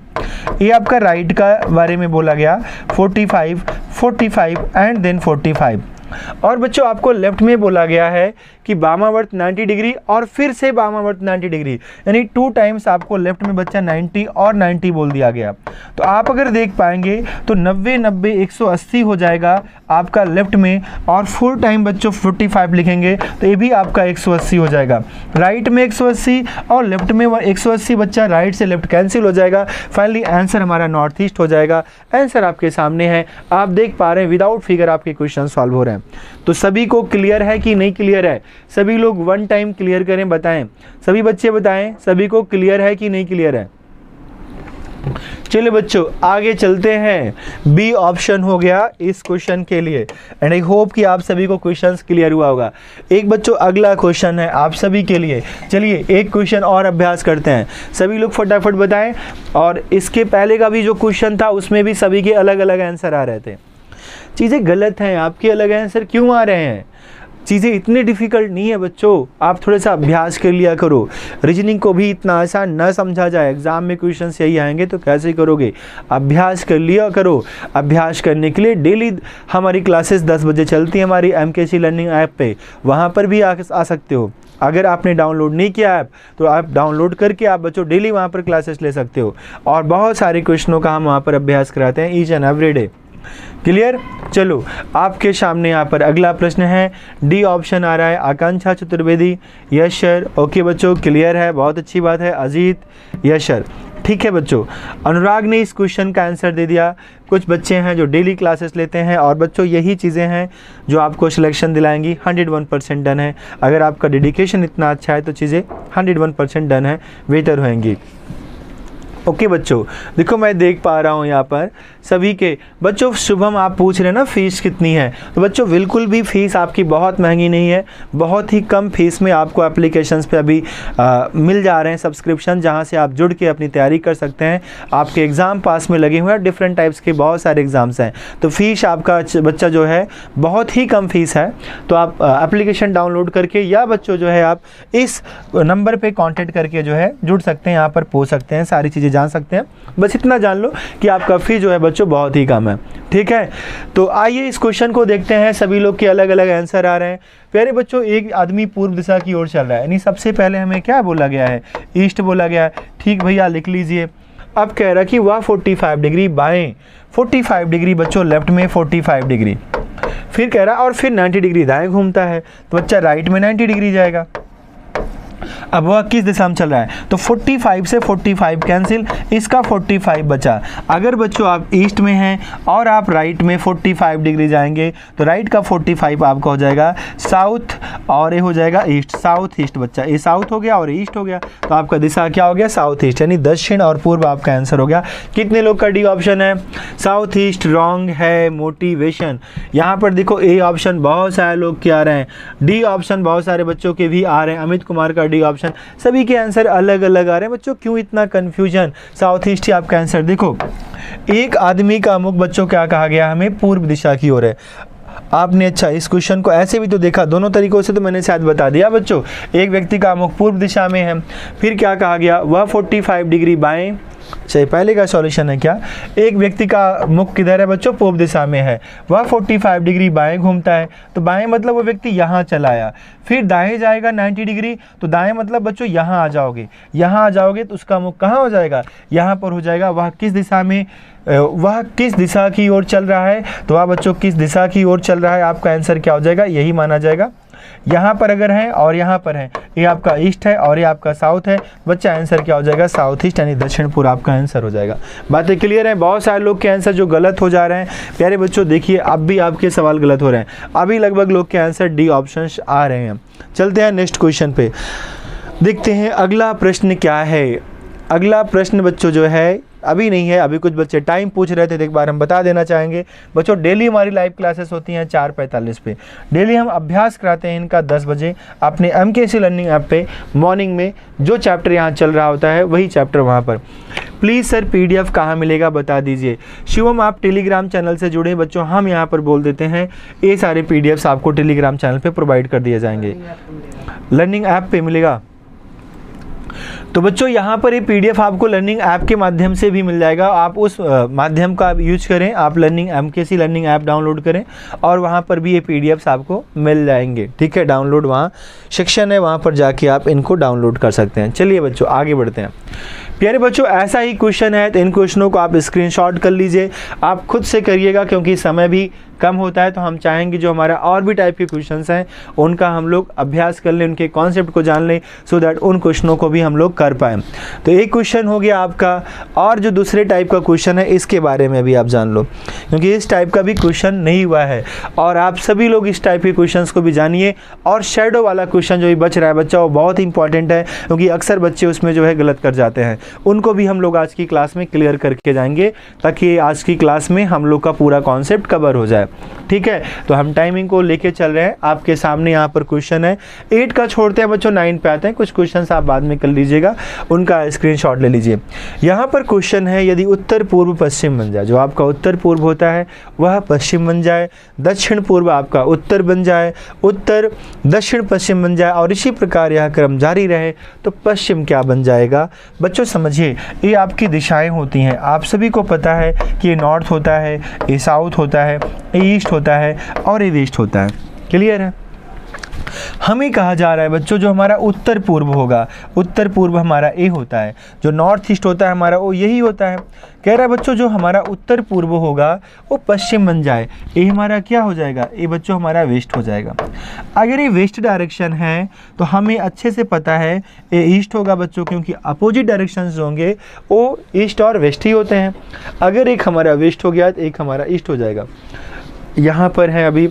ये आपका राइट का बारे में बोला गया, 45 45 एंड देन 45। और बच्चों आपको लेफ्ट में बोला गया है कि वामावर्त 90 डिग्री और फिर से वामावर्त 90 डिग्री, यानी 2 टाइम्स आपको लेफ्ट में बच्चा 90 और 90 बोल दिया गया। तो आप अगर देख पाएंगे तो 90 90 180 हो जाएगा आपका लेफ्ट में, और फुल टाइम बच्चों 45 लिखेंगे तो ये भी आपका 180 हो जाएगा। राइट में 180 और लेफ्ट में 180 बच्चा, राइट से लेफ्ट कैंसिल हो जाएगा। फाइनली आंसर हमारा नॉर्थ ईस्ट हो जाएगा। आंसर आपके सामने है, आप देख पा रहे हैं, विदाउट फिगर आपके क्वेश्चन सॉल्व हो रहे हैं। तो सभी को क्लियर है कि नहीं क्लियर है? सभी लोग 1 टाइम क्लियर करें, बताएं। सभी बच्चे बताएं, सभी को क्लियर है कि नहीं क्लियर है? चलिए बच्चों आगे चलते हैं। बी ऑप्शन हो गया इस क्वेश्चन के लिए एंड आई होप कि आप सभी को क्वेश्चंस क्लियर हुआ होगा। एक बच्चों अगला क्वेश्चन है आप सभी के लिए। चलिए एक क्वेश्चन और अभ्यास करते हैं, सभी लोग फटाफट बताएं। और इसके पहले का भी जो क्वेश्चन था उसमें भी सभी के अलग अलग आंसर आ रहे थे। चीज़ें गलत हैं, आपके अलग आंसर क्यों आ रहे हैं? चीज़ें इतनी डिफ़िकल्ट नहीं है बच्चों, आप थोड़ा सा अभ्यास कर लिया करो। रीजनिंग को भी इतना आसान न समझा जाए, एग्ज़ाम में क्वेश्चन यही आएंगे तो कैसे करोगे? अभ्यास कर लिया करो। अभ्यास करने के लिए डेली हमारी क्लासेस 10 बजे चलती है हमारी MKC लर्निंग ऐप पे, वहाँ पर भी आ सकते हो। अगर आपने डाउनलोड नहीं किया ऐप तो आप डाउनलोड करके आप बच्चों डेली वहाँ पर क्लासेस ले सकते हो और बहुत सारे क्वेश्चनों का हम वहाँ पर अभ्यास कराते हैं each and every day. Clear? चलो आपके सामने यहाँ पर अगला प्रश्न है, डी ऑप्शन आ रहा है आकांक्षा चतुर्वेदी। यस सर, ओके बच्चों क्लियर है, बहुत अच्छी बात है। अजीत, यस सर, ठीक है बच्चों। अनुराग ने इस क्वेश्चन का आंसर दे दिया। कुछ बच्चे हैं जो डेली क्लासेस लेते हैं और बच्चों यही चीज़ें हैं जो आपको सिलेक्शन दिलाएंगी। 101% डन है। अगर आपका डेडिकेशन इतना अच्छा है तो चीज़ें 101% डन है, बेहतर होंगी। ओके बच्चों, देखो मैं देख पा रहा हूँ यहाँ पर सभी के बच्चों। शुभम आप पूछ रहे हैं ना फ़ीस कितनी है, तो बच्चों बिल्कुल भी फ़ीस आपकी बहुत महंगी नहीं है। बहुत ही कम फीस में आपको एप्लीकेशंस पे अभी मिल जा रहे हैं सब्सक्रिप्शन, जहाँ से आप जुड़ के अपनी तैयारी कर सकते हैं। आपके एग्ज़ाम पास में लगे हुए हैं, डिफरेंट टाइप्स के बहुत सारे एग्ज़ाम्स हैं, तो फ़ीस आपका बच्चा जो है बहुत ही कम फीस है। तो आप एप्लीकेशन डाउनलोड करके या बच्चों जो है आप इस नंबर पर कॉन्टेक्ट करके जो है जुड़ सकते हैं, यहाँ पर पूछ सकते हैं, सारी चीज़ें जान सकते हैं। बस इतना जान लो कि आपका फी जो है बच्चों बहुत ही कम है। ठीक है, तो आइए इस क्वेश्चन को देखते हैं। सभी लोग के अलग अलग आंसर आ रहे हैं। प्यारे बच्चों, एक आदमी पूर्व दिशा की ओर चल रहा है, यानी सबसे पहले हमें क्या बोला गया है? ईस्ट बोला गया है। ठीक भैया, लिख लीजिए। अब कह रहा कि वह 45 डिग्री बाएं, 45 डिग्री बच्चों लेफ्ट में 45 डिग्री, फिर कह रहा और फिर 90 डिग्री दाएं घूमता है, तो बच्चा राइट में 90 डिग्री जाएगा। अब वह किस दिशा में चल रहा है? तो 45 से 45 कैंसिल, इसका 45 बचा। अगर बच्चों आप ईस्ट में हैं और आप राइट में 45 डिग्री जाएंगे तो राइट का 45 आपका हो जाएगा साउथ और ये हो जाएगा ईस्ट। साउथ ईस्ट बच्चा, ये साउथ हो गया और ईस्ट हो गया, तो आपका दिशा क्या हो गया? साउथ ईस्ट, यानी दक्षिण और पूर्व आपका आंसर हो गया। कितने लोग का डी ऑप्शन है? साउथ ईस्ट रॉन्ग है। मोटिवेशन, यहाँ पर देखो ए ऑप्शन बहुत सारे लोग के आ रहे हैं, डी ऑप्शन बहुत सारे बच्चों के भी आ रहे हैं। अमित कुमार का डी ऑप्शन, सभी के आंसर अलग अलग आ रहे हैं। बच्चों क्यों इतना कंफ्यूजन? साउथ ईस्ट ही आपका आंसर। देखो एक आदमी का मुख बच्चों क्या कहा गया हमें? पूर्व दिशा की ओर है। आपने अच्छा इस क्वेश्चन को ऐसे भी तो देखा, दोनों तरीकों से तो मैंने शायद बता दिया बच्चों। एक व्यक्ति का मुख पूर्व दिशा में है, फिर क्या कहा गया? वह 45 डिग्री बाएं। चाहिए पहले का सॉल्यूशन है क्या? एक व्यक्ति का मुख किधर है बच्चों? पूर्व दिशा में है, वह 45 डिग्री बाएं घूमता है, तो बाएं मतलब वो व्यक्ति यहाँ चला आया। फिर दाएं जाएगा 90 डिग्री, तो दाएं मतलब बच्चों यहाँ आ जाओगे, यहाँ आ जाओगे तो उसका मुख कहाँ हो जाएगा? यहाँ पर हो जाएगा। वह किस दिशा में, वह किस दिशा की ओर चल रहा है? तो वह बच्चों किस दिशा की ओर चल रहा है, आपका आंसर क्या हो जाएगा? यही माना जाएगा। यहाँ पर अगर है और यहाँ पर है, ये आपका ईस्ट है और ये आपका साउथ है, बच्चा आंसर क्या हो जाएगा? साउथ ईस्ट, यानी दक्षिण पूर्व आपका आंसर हो जाएगा। बातें क्लियर है? बहुत सारे लोग के आंसर जो गलत हो जा रहे हैं प्यारे बच्चों, देखिए अब भी आपके सवाल गलत हो रहे हैं। अभी लगभग लोग के आंसर डी ऑप्शन आ रहे हैं। चलते हैं नेक्स्ट क्वेश्चन पे, देखते हैं अगला प्रश्न क्या है। अगला प्रश्न बच्चों जो है अभी नहीं है, अभी कुछ बच्चे टाइम पूछ रहे थे, तो एक बार हम बता देना चाहेंगे बच्चों। डेली हमारी लाइव क्लासेस होती हैं 4:45 पे। डेली हम अभ्यास कराते हैं इनका 10 बजे अपने MKC लर्निंग ऐप पे। मॉर्निंग में जो चैप्टर यहाँ चल रहा होता है वही चैप्टर वहाँ पर। प्लीज़ सर PDF कहाँ मिलेगा बता दीजिए। शिवम आप टेलीग्राम चैनल से जुड़े बच्चों, हम यहाँ पर बोल देते हैं ये सारे PDFs आपको टेलीग्राम चैनल पर प्रोवाइड कर दिए जाएंगे। लर्निंग ऐप पे मिलेगा। तो बच्चों यहाँ पर ये PDF आपको लर्निंग ऐप के माध्यम से भी मिल जाएगा। आप उस माध्यम का यूज करें, आप MKC लर्निंग ऐप डाउनलोड करें और वहाँ पर भी ये PDFs आपको मिल जाएंगे। ठीक है, डाउनलोड वहाँ सेक्शन है, वहाँ पर जाके आप इनको डाउनलोड कर सकते हैं। चलिए बच्चों आगे बढ़ते हैं। प्यारे बच्चों ऐसा ही क्वेश्चन है तो इन क्वेश्चनों को आप स्क्रीनशॉट कर लीजिए, आप खुद से करिएगा क्योंकि समय भी कम होता है। तो हम चाहेंगे जो हमारा और भी टाइप के क्वेश्चंस हैं उनका हम लोग अभ्यास कर लें, उनके कॉन्सेप्ट को जान लें, सो दैट उन क्वेश्चनों को भी हम लोग कर पाएँ। तो एक क्वेश्चन हो गया आपका, और जो दूसरे टाइप का क्वेश्चन है इसके बारे में भी आप जान लो, क्योंकि इस टाइप का भी क्वेश्चन नहीं हुआ है। और आप सभी लोग इस टाइप के क्वेश्चंस को भी जानिए। और शैडो वाला क्वेश्चन जो भी बच रहा है बच्चा, वो बहुत ही इंपॉर्टेंट है, क्योंकि अक्सर बच्चे उसमें जो है गलत कर जाते हैं। उनको भी हम लोग आज की क्लास में क्लियर करके जाएंगे, ताकि आज की क्लास में हम लोग का पूरा कॉन्सेप्ट कवर हो जाए। ठीक है, तो हम टाइमिंग को लेके चल रहे हैं। आपके सामने यहाँ पर क्वेश्चन है, 8 का छोड़ते हैं बच्चों, 9 पे आते हैं। कुछ क्वेश्चन आप बाद में कर लीजिएगा, उनका स्क्रीनशॉट ले लीजिए। यहाँ पर क्वेश्चन है, यदि उत्तर पूर्व पश्चिम बन जाए, जो आपका उत्तर पूर्व होता है वह पश्चिम बन जाए, दक्षिण पूर्व आपका उत्तर बन जाए, उत्तर दक्षिण पश्चिम बन जाए, और इसी प्रकार यह क्रम जारी रहे, तो पश्चिम क्या बन जाएगा। बच्चों समझिए, ये आपकी दिशाएं होती हैं। आप सभी को पता है कि ये नॉर्थ होता है, ये साउथ होता है, ये ईस्ट होता है और ये वेस्ट होता है। क्लियर है। हमें कहा जा रहा है बच्चों, जो हमारा उत्तर पूर्व होगा, उत्तर पूर्व हमारा ए होता है, जो नॉर्थ ईस्ट होता है हमारा वो यही होता है। कह रहा है बच्चों, जो हमारा उत्तर पूर्व होगा वो पश्चिम बन जाए, ये हमारा क्या हो जाएगा, ये बच्चों हमारा वेस्ट हो जाएगा। अगर ये वेस्ट डायरेक्शन है तो हमें अच्छे से पता है ये ईस्ट होगा बच्चों, क्योंकि अपोजिट डायरेक्शन जो होंगे वो ईस्ट और वेस्ट ही होते हैं। अगर एक हमारा वेस्ट हो गया तो एक हमारा ईस्ट हो जाएगा। यहाँ पर है अभी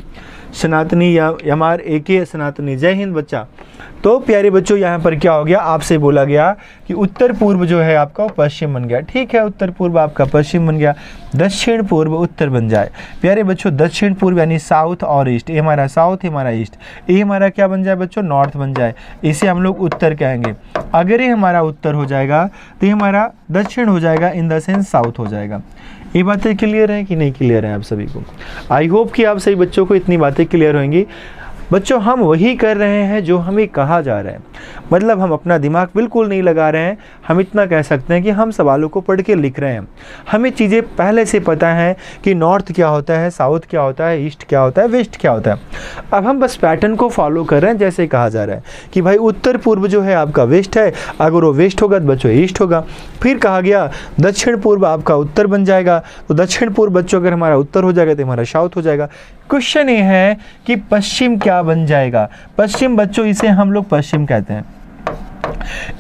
सनातनी या एमआर AK सनातनी, जय हिंद बच्चा। तो प्यारे बच्चों, यहाँ पर क्या हो गया, आपसे बोला गया कि उत्तर पूर्व जो है आपका पश्चिम बन गया। ठीक है, उत्तर पूर्व आपका पश्चिम बन गया, दक्षिण पूर्व उत्तर बन जाए। प्यारे बच्चों, दक्षिण पूर्व यानी साउथ और ईस्ट, ये हमारा साउथ, ये हमारा ईस्ट, ये हमारा क्या बन जाए बच्चों, नॉर्थ बन जाए। इसे हम लोग उत्तर कहेंगे। अगर ये हमारा उत्तर हो जाएगा तो ये हमारा दक्षिण हो जाएगा, इन द सेंस साउथ हो जाएगा। ये बातें क्लियर हैं कि नहीं क्लियर हैं आप सभी को? आई होप कि आप सभी बच्चों को इतनी बातें क्लियर होंगी। बच्चों, हम वही कर रहे हैं जो हमें कहा जा रहा है, मतलब हम अपना दिमाग बिल्कुल नहीं लगा रहे हैं। हम इतना कह सकते हैं कि हम सवालों को पढ़ के लिख रहे हैं। हमें चीज़ें पहले से पता है कि नॉर्थ क्या होता है, साउथ क्या होता है, ईस्ट क्या होता है, वेस्ट क्या होता है। अब हम बस पैटर्न को फॉलो कर रहे हैं, जैसे कहा जा रहा है कि भाई उत्तर पूर्व जो है आपका वेस्ट है, अगर वो वेस्ट होगा तो बच्चों ईस्ट होगा। फिर कहा गया दक्षिण पूर्व आपका उत्तर बन जाएगा, तो दक्षिण पूर्व बच्चों अगर हमारा उत्तर हो जाएगा तो हमारा साउथ हो जाएगा। क्वेश्चन ये है कि पश्चिम क्या बन जाएगा। पश्चिम बच्चों, इसे हम लोग पश्चिम कहते हैं।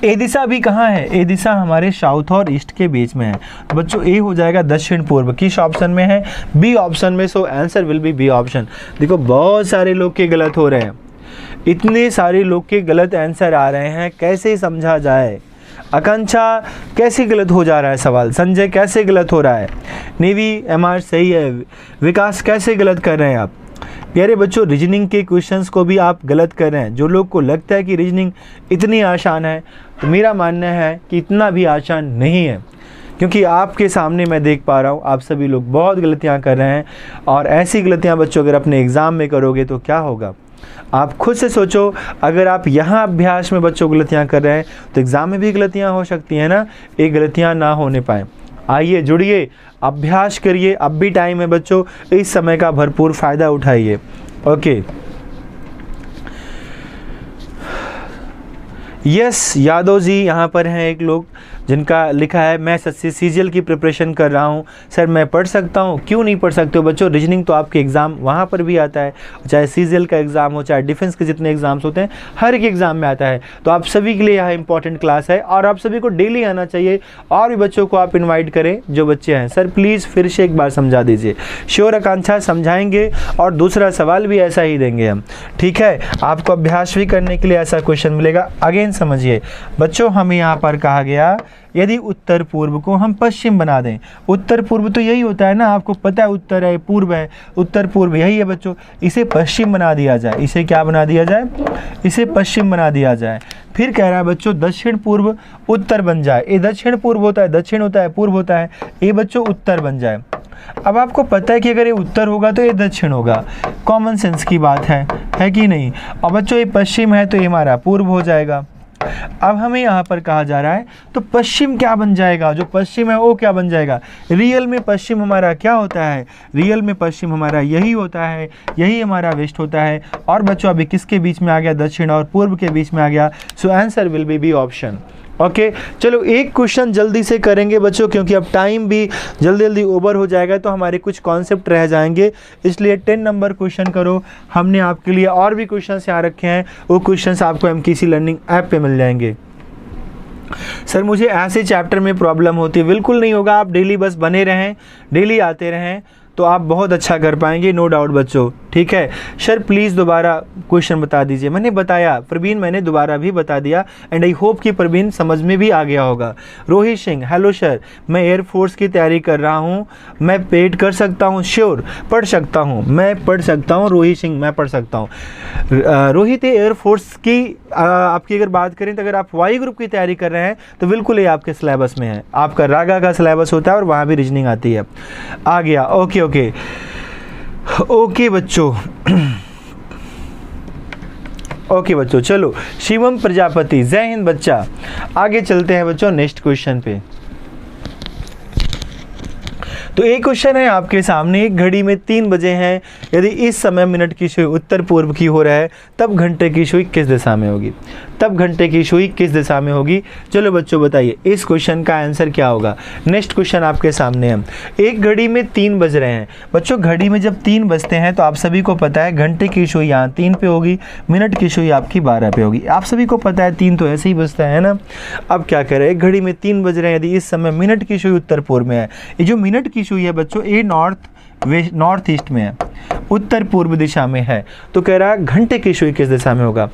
ए दिशा भी कहाँ है, ए दिशा हमारे साउथ और ईस्ट के बीच में है। तो बच्चों ए हो जाएगा दक्षिण पूर्व। किस ऑप्शन में है, बी ऑप्शन में। So answer will be B option. देखो, बहुत सारे लोग के गलत हो रहे हैं, इतने सारे लोग के गलत आंसर आ रहे हैं, कैसे समझा जाए। आकांक्षा कैसे गलत हो जा रहा है सवाल, संजय कैसे गलत हो रहा है, नेवी एमआर सही है, विकास कैसे गलत कर रहे हैं आप। प्यारे बच्चों, रीजनिंग के क्वेश्चंस को भी आप गलत कर रहे हैं। जो लोग को लगता है कि रीजनिंग इतनी आसान है, तो मेरा मानना है कि इतना भी आसान नहीं है, क्योंकि आपके सामने मैं देख पा रहा हूँ आप सभी लोग बहुत गलतियाँ कर रहे हैं। और ऐसी गलतियाँ बच्चों अगर अपने एग्ज़ाम में करोगे तो क्या होगा, आप खुद से सोचो। अगर आप यहाँ अभ्यास में बच्चों गलतियाँ कर रहे हैं तो एग्ज़ाम में भी गलतियाँ हो सकती हैं ना, ये गलतियाँ ना होने पाएँ। आइए जुड़िए, अभ्यास करिए, अब भी टाइम है बच्चों, इस समय का भरपूर फ़ायदा उठाइए। ओके, यस यादव जी यहाँ पर हैं एक लोग, जिनका लिखा है मैं सच्ची सीजीएल की प्रिपरेशन कर रहा हूँ सर, मैं पढ़ सकता हूँ। क्यों नहीं पढ़ सकते हो बच्चों, रीजनिंग तो आपके एग्ज़ाम वहाँ पर भी आता है, चाहे सीजीएल का एग्ज़ाम हो, चाहे डिफेंस के जितने एग्ज़ाम्स होते हैं, हर एक एग्ज़ाम में आता है। तो आप सभी के लिए यह इंपॉर्टेंट क्लास है और आप सभी को डेली आना चाहिए। और भी बच्चों को आप इन्वाइट करें जो बच्चे हैं। सर प्लीज़ फिर से एक बार समझा दीजिए। श्योर आकांक्षा, समझाएंगे और दूसरा सवाल भी ऐसा ही देंगे हम, ठीक है। आपको अभ्यास भी करने के लिए ऐसा क्वेश्चन मिलेगा। अगेन समझिए बच्चों, हमें यहाँ पर कहा गया यदि उत्तर पूर्व को हम पश्चिम बना दें। उत्तर पूर्व तो यही होता है ना, आपको पता है उत्तर है पूर्व है, उत्तर पूर्व यही है बच्चों। इसे पश्चिम बना दिया जाए, इसे क्या बना दिया जाए, इसे पश्चिम बना दिया जाए। फिर कह रहा है बच्चों दक्षिण पूर्व उत्तर बन जाए। ये दक्षिण पूर्व होता है, दक्षिण होता है, पूर्व होता है, ये बच्चों उत्तर बन जाए। अब आपको पता है कि अगर ये उत्तर होगा तो ये दक्षिण होगा, कॉमन सेंस की बात है कि नहीं। और बच्चों ये पश्चिम है तो ये हमारा पूर्व हो जाएगा। अब हमें यहाँ पर कहा जा रहा है तो पश्चिम क्या बन जाएगा, जो पश्चिम है वो क्या बन जाएगा। रियल में पश्चिम हमारा क्या होता है, रियल में पश्चिम हमारा यही होता है, यही हमारा वेस्ट होता है। और बच्चों अभी किसके बीच में आ गया, दक्षिण और पूर्व के बीच में आ गया। So answer will be B option. Okay, चलो एक क्वेश्चन जल्दी से करेंगे बच्चों, क्योंकि अब टाइम भी जल्दी जल्दी ओवर हो जाएगा, तो हमारे कुछ कॉन्सेप्ट रह जाएंगे, इसलिए 10 नंबर क्वेश्चन करो। हमने आपके लिए और भी क्वेश्चंस यहाँ रखे हैं, वो क्वेश्चंस आपको MKC लर्निंग ऐप पे मिल जाएंगे। सर मुझे ऐसे चैप्टर में प्रॉब्लम होती है, बिल्कुल नहीं होगा। आप डेली बस बने रहें, डेली आते रहें तो आप बहुत अच्छा कर पाएंगे, नो डाउट बच्चों। ठीक है सर, प्लीज़ दोबारा क्वेश्चन बता दीजिए। मैंने बताया प्रवीण, मैंने दोबारा भी बता दिया एंड आई होप कि प्रवीण समझ में भी आ गया होगा। रोहित सिंह, हेलो सर, मैं एयरफोर्स की तैयारी कर रहा हूँ, मैं पेड कर सकता हूँ? श्योर, पढ़ सकता हूँ, मैं पढ़ सकता हूँ। रोहित सिंह, मैं पढ़ सकता हूँ। रोहित, एयरफोर्स की आपकी अगर बात करें तो अगर आप वाई ग्रुप की तैयारी कर रहे हैं तो बिल्कुल ये आपके सिलेबस में है, आपका रागा का सिलेबस होता है और वहाँ भी रीजनिंग आती है। आ गया, ओके ओके ओके बच्चों ओके बच्चों, चलो शिवम प्रजापति, जय हिंद बच्चा। आगे चलते हैं बच्चों नेक्स्ट क्वेश्चन पे। तो एक क्वेश्चन है आपके सामने, एक घड़ी में 3 बजे हैं, यदि इस समय मिनट की सुई उत्तर पूर्व की हो रहा है तब घंटे की सुई किस दिशा में होगी? तब घंटे की सुई किस दिशा में होगी? चलो बच्चों बताइए इस क्वेश्चन का आंसर क्या होगा। नेक्स्ट क्वेश्चन आपके सामने है, एक घड़ी में 3 बज रहे हैं। बच्चों घड़ी में जब 3 बजते हैं तो आप सभी को पता है घंटे की सुई यहाँ 3 पे होगी, मिनट की सुई आपकी 12 पे होगी। आप सभी को पता है 3 तो ऐसे ही बजता है ना। अब क्या करें, एक घड़ी में 3 बज रहे हैं, यदि इस समय मिनट की सुई उत्तर पूर्व में है, ये जो मिनट की सुई है बच्चों ये नॉर्थ ईस्ट में है, उत्तर पूर्व दिशा में है, तो कह रहा है घंटे की सुई किस दिशा में होगा।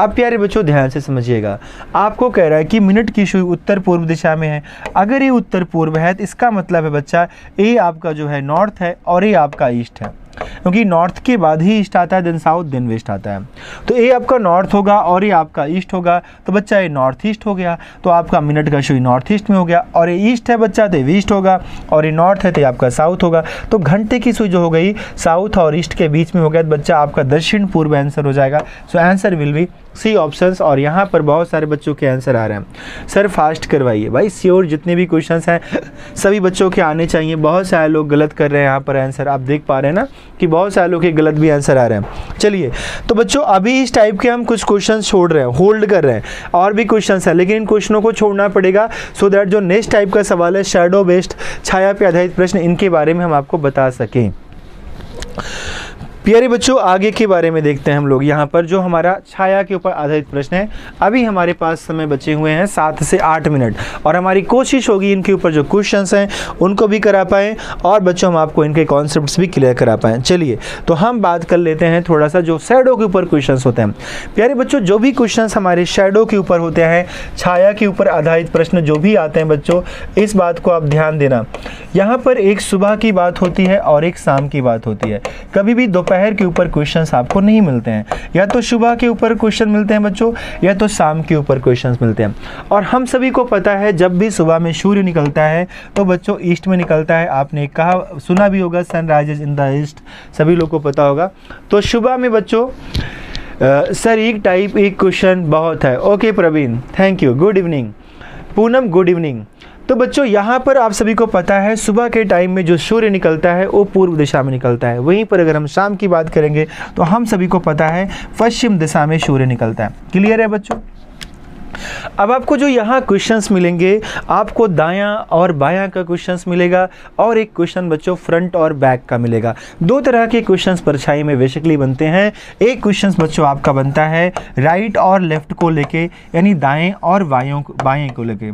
अब प्यारे बच्चों ध्यान से समझिएगा, आपको कह रहा है कि मिनट की सुई उत्तर पूर्व दिशा में है। अगर ये उत्तर पूर्व है तो इसका मतलब है बच्चा ये आपका जो है नॉर्थ है और ये आपका ईस्ट है, क्योंकि नॉर्थ के बाद ही ईस्ट आता है, देन साउथ, देन वेस्ट आता है। तो ये आपका नॉर्थ होगा और ये आपका ईस्ट होगा, तो बच्चा ये नॉर्थ ईस्ट हो गया, तो आपका मिनट का सुई नॉर्थ ईस्ट में हो गया। और ये ईस्ट है बच्चा तो ईस्ट होगा, और ये नॉर्थ है तो आपका साउथ होगा। तो घंटे की सुई जो हो गई साउथ और ईस्ट के बीच में हो गया, तो बच्चा आपका दक्षिण पूर्व आंसर हो जाएगा। So answer will be C options. और यहाँ पर बहुत सारे बच्चों के आंसर आ रहे हैं। सर फास्ट करवाइए भाई, श्योर जितने भी क्वेश्चंस हैं सभी बच्चों के आने चाहिए। बहुत सारे लोग गलत कर रहे हैं यहाँ पर आंसर, आप देख पा रहे हैं ना कि बहुत सारे लोग के गलत भी आंसर आ रहे हैं। चलिए तो बच्चों अभी इस टाइप के हम कुछ क्वेश्चन छोड़ रहे हैं, होल्ड कर रहे हैं, और भी क्वेश्चन है लेकिन इन क्वेश्चनों को छोड़ना पड़ेगा सो दैट जो नेक्स्ट टाइप का सवाल है शैडो बेस्ड, छाया पे आधारित प्रश्न, इनके बारे में हम आपको बता सकें। प्यारे बच्चों आगे के बारे में देखते हैं हम लोग। यहाँ पर जो हमारा छाया के ऊपर आधारित प्रश्न है, अभी हमारे पास समय बचे हुए हैं 7 से 8 मिनट, और हमारी कोशिश होगी इनके ऊपर जो क्वेश्चंस हैं उनको भी करा पाएँ, और बच्चों हम आपको इनके कॉन्सेप्ट्स भी क्लियर करा पाएँ। चलिए तो हम बात कर लेते हैं थोड़ा सा जो शैडो के ऊपर क्वेश्चंस होते हैं। प्यारे बच्चों जो भी क्वेश्चंस हमारे शैडो के ऊपर होते हैं, छाया के ऊपर आधारित प्रश्न जो भी आते हैं बच्चों, इस बात को आप ध्यान देना। यहाँ पर एक सुबह की बात होती है और एक शाम की बात होती है। कभी भी दोपहर के ऊपर क्वेश्चंस आपको नहीं मिलते हैं, या तो सुबह के ऊपर क्वेश्चन मिलते हैं बच्चों, या तो शाम के ऊपर क्वेश्चंस मिलते हैं। और हम सभी को पता है जब भी सुबह में सूर्य निकलता है तो बच्चों ईस्ट में निकलता है। आपने कहा सुना भी होगा सनराइजेज इन द ईस्ट, सभी लोग को पता होगा। तो सुबह में बच्चों सर एक टाइप एक क्वेश्चन बहुत है। Okay Praveen, thank you, good evening. Poonam, good evening. तो बच्चों यहाँ पर आप सभी को पता है सुबह के टाइम में जो सूर्य निकलता है वो पूर्व दिशा में निकलता है। वहीं पर अगर हम शाम की बात करेंगे तो हम सभी को पता है पश्चिम दिशा में सूर्य निकलता है। क्लियर है बच्चों? अब आपको जो यहाँ क्वेश्चंस मिलेंगे, आपको दायां और बायां का क्वेश्चंस मिलेगा, और एक क्वेश्चन बच्चों फ्रंट और बैक का मिलेगा। 2 तरह के क्वेश्चंस परछाई में बेसिकली बनते हैं। एक क्वेश्चंस बच्चों आपका बनता है राइट और लेफ्ट को लेके, यानी दाएं और बाएं को लेके,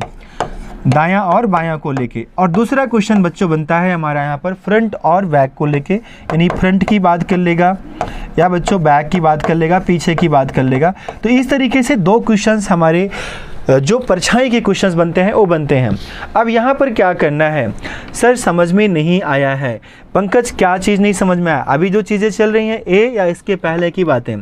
दायां और बायां को लेके, और दूसरा क्वेश्चन बच्चों बनता है हमारा यहाँ पर फ्रंट और बैक को लेके, यानी फ्रंट की बात कर लेगा या बच्चों बैक की बात कर लेगा, पीछे की बात कर लेगा। तो इस तरीके से 2 क्वेश्चंस हमारे जो परछाई के क्वेश्चंस बनते हैं वो बनते हैं। अब यहाँ पर क्या करना है, सर समझ में नहीं आया है। पंकज क्या चीज़ नहीं समझ में आया? अभी जो चीज़ें चल रही हैं ए या इसके पहले की बातें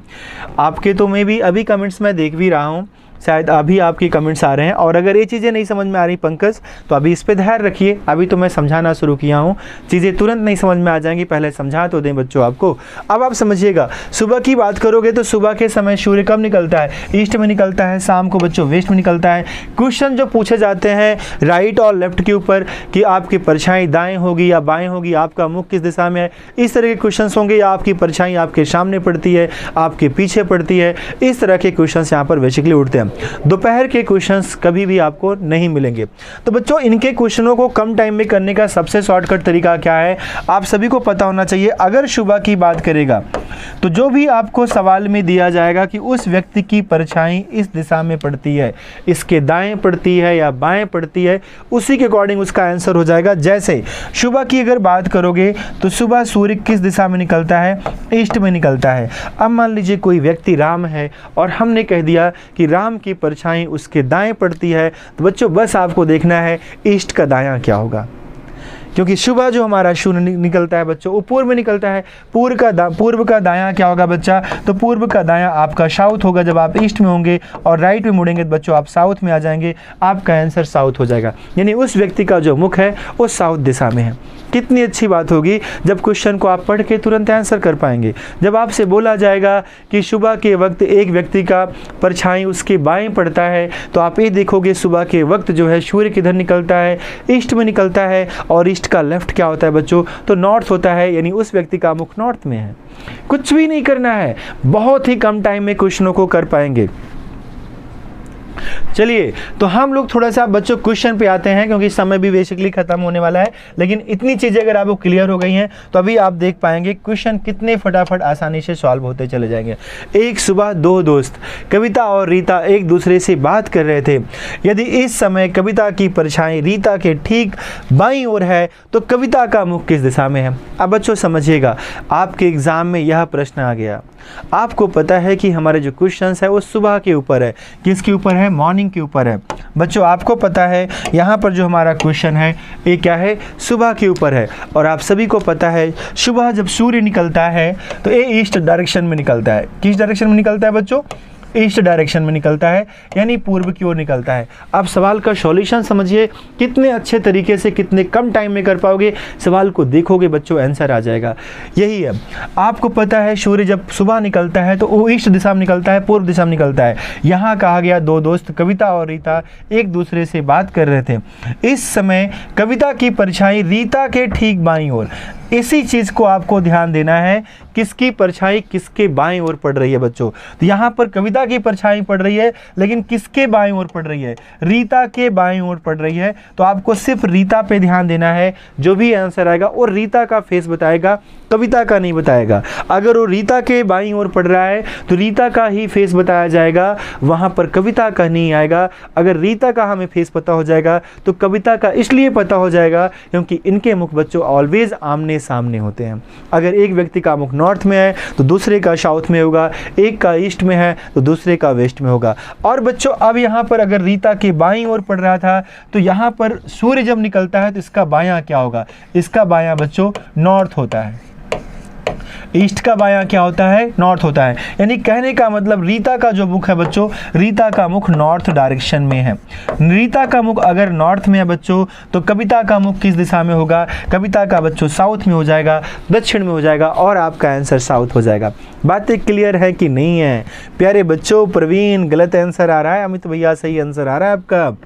आपके, तो मैं भी अभी कमेंट्स में देख भी रहा हूँ, शायद अभी आपके कमेंट्स आ रहे हैं। और अगर ये चीज़ें नहीं समझ में आ रही पंकज, तो अभी इस पे धैर्य रखिए, अभी तो मैं समझाना शुरू किया हूँ, चीज़ें तुरंत नहीं समझ में आ जाएंगी, पहले समझा तो दें बच्चों आपको। अब आप समझिएगा, सुबह की बात करोगे तो सुबह के समय सूर्य कब निकलता है? ईस्ट में निकलता है। शाम को बच्चों वेस्ट में निकलता है। क्वेश्चन जो पूछे जाते हैं राइट और लेफ्ट के ऊपर कि आपकी परछाई दाएँ होगी या बाएँ होगी, आपका मुख किस दिशा में है, इस तरह के क्वेश्चन होंगे, या आपकी परछाई आपके सामने पड़ती है, आपके पीछे पड़ती है, इस तरह के क्वेश्चन यहाँ पर बेसिकली उठते हैं। दोपहर के क्वेश्चंस कभी भी आपको नहीं मिलेंगे। तो बच्चों इनके क्वेश्चनों को कम टाइम में करने का सबसे शॉर्टकट तरीका क्या है, आप सभी को पता होना चाहिए। अगर सुबह की बात करेगा तो जो भी आपको सवाल में दिया जाएगा कि उस व्यक्ति की परछाई इस दिशा में पड़ती है, इसके दाएं पड़ती है या बाएं पड़ती है, उसी के अकॉर्डिंग उसका आंसर हो जाएगा। जैसे सुबह की अगर बात करोगे तो सुबह सूर्य किस दिशा में निकलता है, ईस्ट में निकलता है। अब मान लीजिए कोई व्यक्ति राम है और हमने कह दिया कि राम की परछाई उसके दाएं पड़ती है, तो बच्चों बस आपको देखना है ईस्ट का दायां क्या होगा, क्योंकि सुबह जो हमारा सूर्य निकलता है बच्चों वो पूर्व में निकलता है। पूर्व का दायां क्या होगा बच्चा, तो पूर्व का दायां आपका साउथ होगा। जब आप ईस्ट में होंगे और राइट में मुड़ेंगे तो बच्चों आप साउथ में आ जाएंगे, आपका आंसर साउथ हो जाएगा। यानी उस व्यक्ति का जो मुख है वो साउथ दिशा में है। कितनी अच्छी बात होगी जब क्वेश्चन को आप पढ़ के तुरंत आंसर कर पाएंगे। जब आपसे बोला जाएगा कि सुबह के वक्त एक व्यक्ति का परछाई उसके बाएं पड़ता है, तो आप ये देखोगे सुबह के वक्त जो है सूर्य किधर निकलता है, ईस्ट में निकलता है। और ईस्ट का लेफ्ट क्या होता है बच्चों, तो नॉर्थ होता है, यानी उस व्यक्ति का मुख नॉर्थ में है। कुछ भी नहीं करना है, बहुत ही कम टाइम में क्वेश्चनों को कर पाएंगे। चलिए तो हम लोग थोड़ा सा बच्चों क्वेश्चन पे आते हैं, क्योंकि समय भी बेसिकली खत्म होने वाला है। लेकिन इतनी चीजें अगर आपको क्लियर हो गई हैं तो अभी आप देख पाएंगे क्वेश्चन कितने फटाफट आसानी से सॉल्व होते चले जाएंगे। एक सुबह दो दोस्त कविता और रीता एक दूसरे से बात कर रहे थे। यदि इस समय कविता की परछाई रीता के ठीक बाईं ओर है तो कविता का मुख किस दिशा में है। अब बच्चों समझिएगा, आपके एग्जाम में यह प्रश्न आ गया। आपको पता है कि हमारे जो क्वेश्चन है वो सुबह के ऊपर है। किसके ऊपर है, मॉर्निंग के ऊपर है। बच्चों आपको पता है यहाँ पर जो हमारा क्वेश्चन है ये क्या है, सुबह के ऊपर है। और आप सभी को पता है सुबह जब सूर्य निकलता है तो ये ईस्ट डायरेक्शन में निकलता है। किस डायरेक्शन में निकलता है बच्चों, ईस्ट डायरेक्शन में निकलता है, यानी पूर्व की ओर निकलता है। अब सवाल का सॉल्यूशन समझिए, कितने अच्छे तरीके से कितने कम टाइम में कर पाओगे। सवाल को देखोगे बच्चों आंसर आ जाएगा। यही है, आपको पता है सूर्य जब सुबह निकलता है तो वो ईस्ट दिशा में निकलता है, पूर्व दिशा में निकलता है। यहाँ कहा गया दो दोस्त कविता और रीता एक दूसरे से बात कर रहे थे। इस समय कविता की परछाई रीता के ठीक बाईं ओर, इसी चीज को आपको ध्यान देना है, किसकी परछाई किसके बाईं ओर पड़ रही है बच्चों। तो यहाँ पर कविता की परछाई पड़ रही है, लेकिन किसके बाईं ओर पड़ रही है, रीता के बाईं ओर पड़ रही है। तो आपको सिर्फ रीता पे ध्यान देना है। जो भी आंसर आएगा वो रीता का फेस बताएगा, कविता का नहीं बताएगा। अगर वो रीता के बाईं ओर पड़ रहा है तो रीता का ही फेस बताया जाएगा, वहाँ पर कविता का नहीं आएगा। अगर रीता का हमें फेस पता हो जाएगा तो कविता का इसलिए पता हो जाएगा क्योंकि इनके मुख बच्चों ऑलवेज आमने सामने होते हैं। अगर एक व्यक्ति का मुख नॉर्थ में है तो दूसरे का साउथ में होगा, एक का ईस्ट में है तो दूसरे का वेस्ट में होगा। और बच्चों अब यहाँ पर अगर रीता के बाईं ओर पड़ रहा था तो यहाँ पर सूर्य जब निकलता है तो इसका बायां क्या होगा, इसका बायां बच्चों नॉर्थ होता है। ईस्ट का बायां क्या होता है, नॉर्थ होता है। यानी कहने का मतलब रीता का जो मुख है बच्चों, रीता का मुख नॉर्थ डायरेक्शन में है। रीता का मुख अगर नॉर्थ में है बच्चों तो कविता का मुख किस दिशा में होगा, कविता का बच्चों साउथ में हो जाएगा, दक्षिण में हो जाएगा और आपका आंसर साउथ हो जाएगा। बातें क्लियर है कि नहीं है प्यारे बच्चों। प्रवीण गलत आंसर आ रहा है, अमित भैया सही आंसर आ रहा है आपका।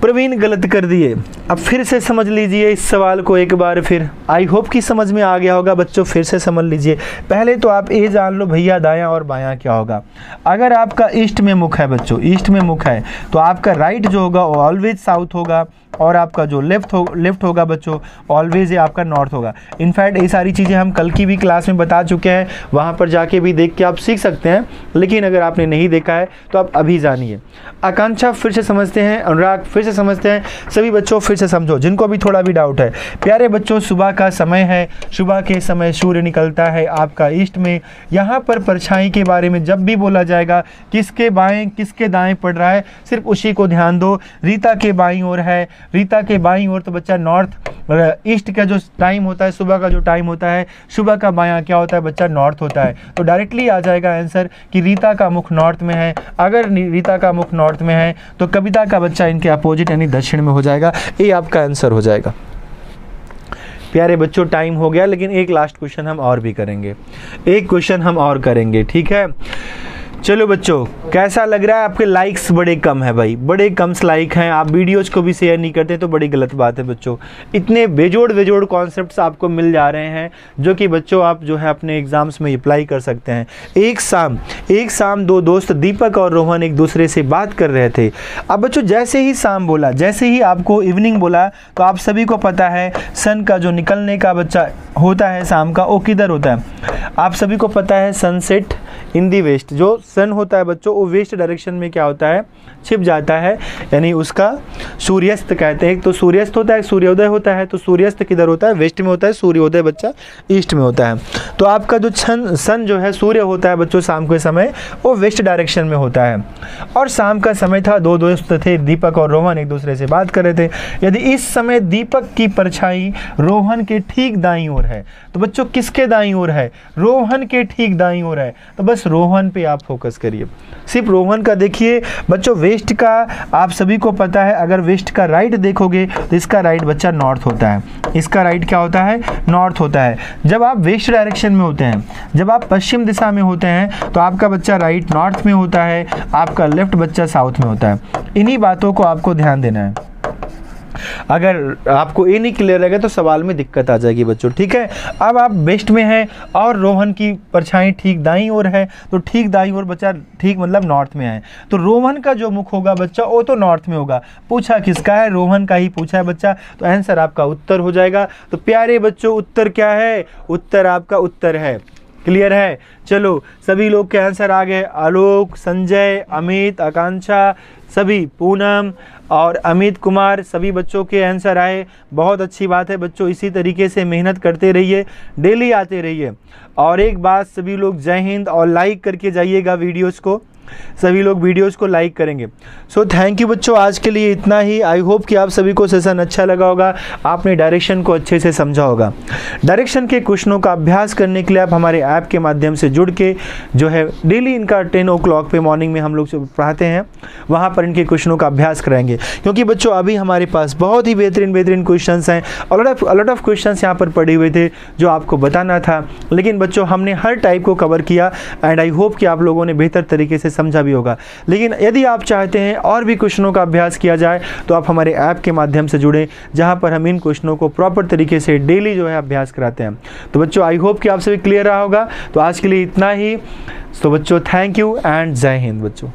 प्रवीण गलत कर दिए। अब फिर से समझ लीजिए इस सवाल को एक बार फिर, आई होप कि समझ में आ गया होगा बच्चों। फिर से समझ लीजिए, पहले तो आप ये जान लो भैया दायां और बायां क्या होगा। अगर आपका ईस्ट में मुख है बच्चों, ईस्ट में मुख है तो आपका राइट जो होगा वो ऑलवेज साउथ होगा और आपका जो लेफ्ट होगा बच्चों ऑलवेज आपका नॉर्थ होगा। इनफैक्ट ये सारी चीज़ें हम कल की भी क्लास में बता चुके हैं, वहाँ पर जाके भी देख के आप सीख सकते हैं। लेकिन अगर आपने नहीं देखा है तो आप अभी जानिए। आकांक्षा फिर से समझते हैं, अनुराग फिर से समझते हैं, सभी बच्चों फिर से समझो जिनको अभी थोड़ा भी डाउट है। प्यारे बच्चों सुबह का समय है, सुबह के समय सूर्य निकलता है आपका ईस्ट में। यहाँ पर परछाई के बारे में जब भी बोला जाएगा किसके बाएं किसके दाएं पड़ रहा है, सिर्फ उसी को ध्यान दो। रीता के बाईं ओर है, रीता के बाईं ओर तो बच्चा नॉर्थ, ईस्ट का जो टाइम होता है, सुबह का जो टाइम होता है, सुबह का बायां क्या होता है बच्चा नॉर्थ होता है। तो डायरेक्टली आ जाएगा आंसर कि रीता का मुख नॉर्थ में है। अगर रीता का मुख नॉर्थ में है तो कविता का बच्चा इनके अपोजिट यानी दक्षिण में हो जाएगा। ये आपका आंसर हो जाएगा। प्यारे बच्चों टाइम हो गया, लेकिन एक लास्ट क्वेश्चन हम और भी करेंगे, एक क्वेश्चन हम और करेंगे, ठीक है। चलो बच्चों कैसा लग रहा है? आपके लाइक्स बड़े कम है भाई, बड़े कम लाइक हैं। आप वीडियोज़ को भी शेयर नहीं करते तो बड़ी गलत बात है बच्चों। इतने बेजोड़ कॉन्सेप्ट्स आपको मिल जा रहे हैं जो कि बच्चों आप जो है अपने एग्ज़ाम्स में अप्लाई कर सकते हैं। एक शाम दो दोस्त दीपक और रोहन एक दूसरे से बात कर रहे थे। अब बच्चों जैसे ही शाम बोला, जैसे ही आपको इवनिंग बोला, तो आप सभी को पता है सन का जो निकलने का बच्चा होता है शाम का, वो किधर होता है? आप सभी को पता है सनसेट इन दी वेस्ट। जो सन होता है बच्चों वो वेस्ट डायरेक्शन में क्या होता है? छिप जाता है, यानी उसका सूर्यास्त कहते हैं। तो सूर्यास्त होता है, सूर्योदय होता है। तो सूर्यास्त किधर होता है? वेस्ट में होता है। सूर्योदय बच्चा ईस्ट में होता है। तो आपका जो सन जो है सूर्य होता है बच्चों शाम के समय, वो वेस्ट डायरेक्शन में होता है। और शाम का समय था, दो दोस्त थे दीपक और रोहन एक दूसरे से बात कर रहे थे। यदि इस समय दीपक की परछाई रोहन के ठीक दाईं ओर है, तो बच्चों किसके दाईं ओर है? रोहन के ठीक दाईं ओर है। तो बस रोहन पे आप फोकस करिए, सिर्फ रोहन का देखिए बच्चों। वेस्ट का आप सभी को पता है, अगर वेस्ट का राइट देखोगे तो इसका राइट बच्चा नॉर्थ होता है। इसका राइट क्या होता है? नॉर्थ होता है। जब आप वेस्ट डायरेक्शन में होते हैं, जब आप पश्चिम दिशा में होते हैं, तो आपका बच्चा राइट नॉर्थ में होता है, आपका लेफ्ट बच्चा साउथ में होता है। इन्हीं बातों को आपको ध्यान देना है। अगर आपको ये नहीं क्लियर रहेगा तो सवाल में दिक्कत आ जाएगी बच्चों, ठीक है। अब आप वेस्ट में हैं और रोहन की परछाई ठीक दाईं ओर है, तो ठीक दाईं ओर बच्चा ठीक मतलब नॉर्थ में है। तो रोहन का जो मुख होगा बच्चा वो तो नॉर्थ में होगा। पूछा किसका है? रोहन का ही पूछा है बच्चा, तो आंसर आपका उत्तर हो जाएगा। तो प्यारे बच्चों उत्तर क्या है? उत्तर आपका उत्तर है। क्लियर है? चलो सभी लोग के आंसर आ गए। आलोक, संजय, अमित, आकांक्षा, सभी, पूनम और अमित कुमार, सभी बच्चों के आंसर आए। बहुत अच्छी बात है बच्चों, इसी तरीके से मेहनत करते रहिए, डेली आते रहिए। और एक बात, सभी लोग जय हिंद और लाइक करके जाइएगा वीडियोस को। सभी लोग वीडियोस को लाइक करेंगे। सो थैंक यू बच्चों, आज के लिए इतना ही। आई होप कि आप सभी को सेशन अच्छा लगा होगा, आपने डायरेक्शन को अच्छे से समझा होगा। डायरेक्शन के क्वेश्चनों का अभ्यास करने के लिए आप हमारे ऐप के माध्यम से जुड़ के जो है डेली इनका 10 o'clock पे मॉर्निंग में हम लोग पढ़ाते हैं, वहाँ पर इनके क्वेश्चनों का अभ्यास कराएंगे। क्योंकि बच्चों अभी हमारे पास बहुत ही बेहतरीन क्वेश्चन हैं, अलॉट ऑफ क्वेश्चन यहाँ पर पड़े हुए थे जो आपको बताना था। लेकिन बच्चों हमने हर टाइप को कवर किया एंड आई होप कि आप लोगों ने बेहतर तरीके से समझा भी होगा। लेकिन यदि आप चाहते हैं और भी क्वेश्चनों का अभ्यास किया जाए तो आप हमारे ऐप के माध्यम से जुड़ें, जहां पर हम इन क्वेश्चनों को प्रॉपर तरीके से डेली जो है अभ्यास कराते हैं। तो बच्चों आई होप कि आप सभी क्लियर रहा होगा। तो आज के लिए इतना ही। तो बच्चों थैंक यू एंड जय हिंद बच्चों।